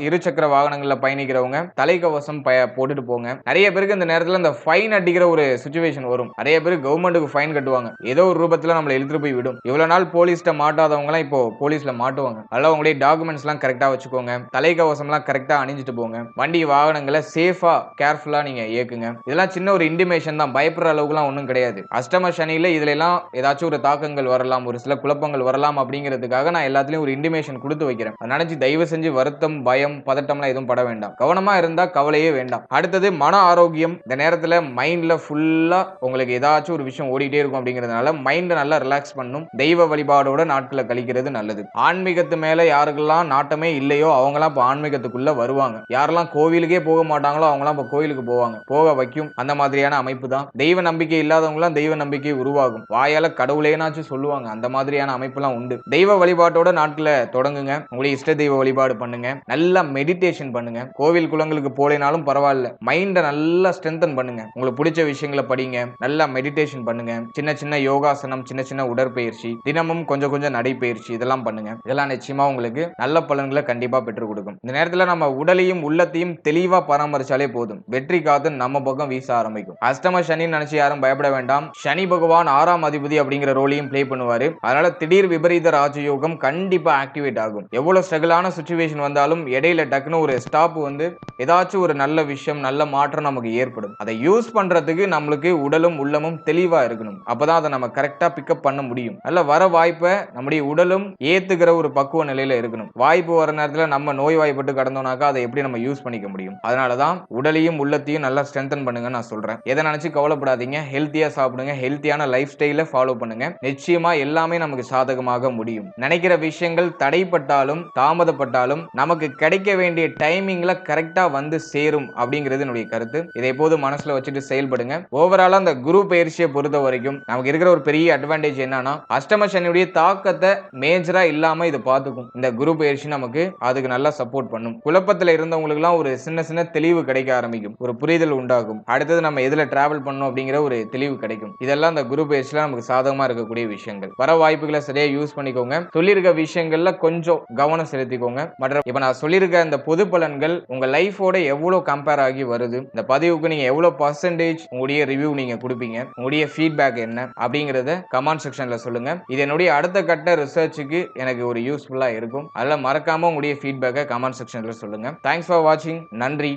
இருசக்கர வாகனங்கள்ல பயணிக்கிறவங்க தலைக்கவசம் போட்டுட்டு போங்க. நிறைய பேருக்கு இந்த நேரத்துல இந்த ஃபைன் அடிக்கிற ஒரு சிச்சுவேஷன் வரும். நிறைய பேர் கவர்மெண்ட்டுக்கு ஃபைன் கட்டுவாங்க, ஏதோ ஒரு ரூபத்துல நம்மளை இழுத்துட்டு போய் விடும். இவ்வளவு நாள் போலீஸ்ட மாட்டாதவங்க எல்லாம் இப்போ போலீஸ்ல மாட்டுவாங்க. அதனால உங்களுடைய டாக்குமெண்ட்ஸ் எல்லாம் கரெக்டா வச்சுக்கோங்க. தலைக்கவசம் எல்லாம் கரெக்டா அணிஞ்சிட்டு போங்க. வண்டி வாகனங்களை சேஃபா கேர்ஃபுல்லா நீங்க இயக்குங்க. இதெல்லாம் சின்ன ஒரு இன்டிமேஷன் தான், பயப்படுற அளவுக்கு எல்லாம் ஒண்ணும் கிடையாது. அஷ்டம சனியில இதுல எல்லாம் ஏதாச்சும் ஒரு தாக்கங்கள் வரலாம், ஒரு சில குழப்பங்கள் வரலாம் அப்படிங்கிறதுக்காக நான் எல்லாத்துலயும் ஒரு இன்டிமேஷன் கொடுத்து வைக்கிறேன். நினைச்சு தயவு செஞ்சு வருத்தம், பயம், பதட்டம்லாம் எதுவும் பட வேண்டாம். கவனமா இருந்தா கவலையே வேண்டாம். அடுத்தது மன ஆரோக்கியம். இந்த நேரத்துல மைண்ட்ல ஃபுல்லா உங்களுக்கு ஏதாச்சும் ஒரு விஷயம் ஓடிட்டே இருக்கும் அப்படிங்கிறதுனால மைண்ட நல்லா ரிலாக்ஸ் பண்ணும். தெய்வ வழிபாடோட நாட்களை கழிக்கிறது நல்லது. ஆன்மீகத்து மேல யாருக்கெல்லாம் நாட்டமே இல்லையோ அவங்கலாம் இப்ப ஆன்மீகத்துக்குள்ள வருவாங்க. யாரெல்லாம் கோவிலுக்கே போக மாட்டாங்களோ அவங்கலாம் இப்ப கோயிலுக்கு போவாங்க, போக வைக்கும். அந்த மாதிரியான அமைப்பு தான். தெய்வ நம்பிக்கை இல்லாதவங்களாம் தெய்வ நம்பிக்கை உருவாகும். வாயால கடவுளேனாச்சும் சொல்லுவாங்க, சொல்லுவாங்க. அந்த மாதிரியான அமைப்புலாம் உண்டு. தெய்வ வழிபாட்டோட நாட்களை தொடங்குங்க. உங்களுடைய இஷ்ட தெய்வ வழிபாடு பண்ணுங்க. நல்லா மெடிடேஷன் பண்ணுங்க. கோவில் குளங்களுக்கு போலேனாலும் பரவாயில்ல, மைண்டை நல்லா ஸ்ட்ரென்தன் பண்ணுங்க. உங்களுக்கு பிடிச்ச விஷயங்களை படிங்க, நல்லா மெடிடேஷன் பண்ணுங்க. சின்ன சின்ன யோகாசனம், சின்ன சின்ன உடற்பயிற்சி, தினமும் கொஞ்சம் கொஞ்சம் நடைப்பயிற்சி, இதெல்லாம் பண்ணுங்க. இதெல்லாம் நிச்சயமா உங்களுக்கு நல்ல பலன்களை கண்டிப்பா பெற்றுக் கொடுக்கும். இந்த நேரத்துல நம்ம உடலையும் உள்ளத்தையும் தெளிவா பராமரிச்சாலே போதும். வெற்றி காத்து நம்ம பக்கம் வீச ஆரம்பிக்கும். அஷ்டம சனி நினைச்சு யாரும் பயப்பட வேண்டாம். சனி பகவான் 6ஆம் அதிபதி அப்படிங்கிற ரோலையும் பிளே பண்ணுவாரு. அதனால திடீர் விபரீத ராஜயோகம் கண்டிப்பா ஆக்டிவேட் ஆகும். எவ்வளவு ஸ்ட்ரகிளான சிச்சுவேஷன் வந்தாலும் இடையில டக்குன்னு ஒரு ஸ்டாப் வந்து ஏதாச்சும் ஒரு நல்ல விஷயம், நல்ல மாற்றம் நமக்கு ஏற்படும். அதை யூஸ் பண்றதுக்கு நம்மளுக்கு உடலும் உள்ளமும் தெளிவா இருக்கணும். அப்பதான் அதை நம்ம கரெக்டா பிக்கப் பண்ண முடியும். நல்ல வர வாய்ப்பை நம்முடைய உடலும் ஏத்துக்கிற ஒரு பக்குவ நிலையில இருக்கணும். வாய்ப்பு வர நேரத்துல நம்ம நோய் வாய்ப்பட்டு கடந்தோம்னாக்கா அதை எப்படி நம்ம யூஸ் பண்ணிக்க முடியும்? அதனாலதான் உடலையும் உள்ளத்தையும் நல்லா ஸ்ட்ரென்தன் பண்ணுங்க நான் சொல்றேன். எதை நினைச்சு கவலைப்படாதீங்க. ஹெல்த்தியா சாப்பிடுங்க, ஹெல்த்தியான லைஃப் ஸ்டைல ஃபாலோ பண்ணுங்க. நிச்சயமா எல்லாமே நமக்கு சாதகமாக முடியும். நினைக்கிற விஷயங்கள் தடைப்பட்டாலும் தாமதப்பட்டாலும் நமக்கு கிடைக்க வேண்டிய டைமிங்ல கரெக்டா வந்து சேரும் அப்படிங்கிறது என்னுடைய கருத்து. இதை எப்போதும் மனசுல வச்சுட்டு செயல்படுங்க. ஓவராலா அந்த குரு பயிற்சியை பொறுத்த வரைக்கும் நமக்கு இருக்கிற ஒரு பெரிய அட்வான்டேஜ் என்னன்னா, அஷ்டம சனியுடைய தாக்கத்தை மேஜரா இல்லாம இது பார்த்துக்கும். இந்த குரு பயிற்சி நமக்கு அதுக்கு நல்லா சப்போர்ட் பண்ணும். குழப்பத்துல இருந்தவங்களுக்கு எல்லாம் ஒரு சின்ன சின்ன தெளிவு கிடைக்க ஆரம்பிக்கும். ஒரு புரிதல் உண்டாகும். அடுத்தது நம்ம எதுல டிராவல் பண்ணணும் அப்படிங்கிற ஒரு தெளிவு கிடைக்கும். இதெல்லாம் இந்த குரு பயிற்சியில நமக்கு சாதகமா இருக்கக்கூடிய விஷயங்கள். வர வாய்ப்புகளை சரியா யூஸ் பண்ணிக்கோங்க. சொல்லியிருக்க விஷயங்கள்ல கொஞ்சம் கவனம் செலுத்திக்கோங்க. மற்ற இப்ப நான் சொல்லியிருக்க இந்த பொது பலன்கள் உங்க லைஃபோட எவ்வளவு கம்பேர் ஆகி வருது, இந்த பதிவுக்கு நீங்க எவ்வளவு பர்சன்டேஜ் உங்களுடைய ரிவ்யூ நீங்க கொடுப்பீங்க, உங்களுடைய ஃபீட்பேக் என்ன அப்படிங்கறத கமெண்ட் செக்ஷன்ல சொல்லுங்க. இது என்னுடைய அடுத்த கட்ட ரிசர்ச்சுக்கு எனக்கு ஒரு யூஸ்ஃபுல்லா இருக்கும். அதனால மறக்காம உங்களுடைய ஃபீட்பேக்கை கமெண்ட் செக்ஷன்ல சொல்லுங்க. தேங்க்ஸ் ஃபார் வாட்சிங். நன்றி.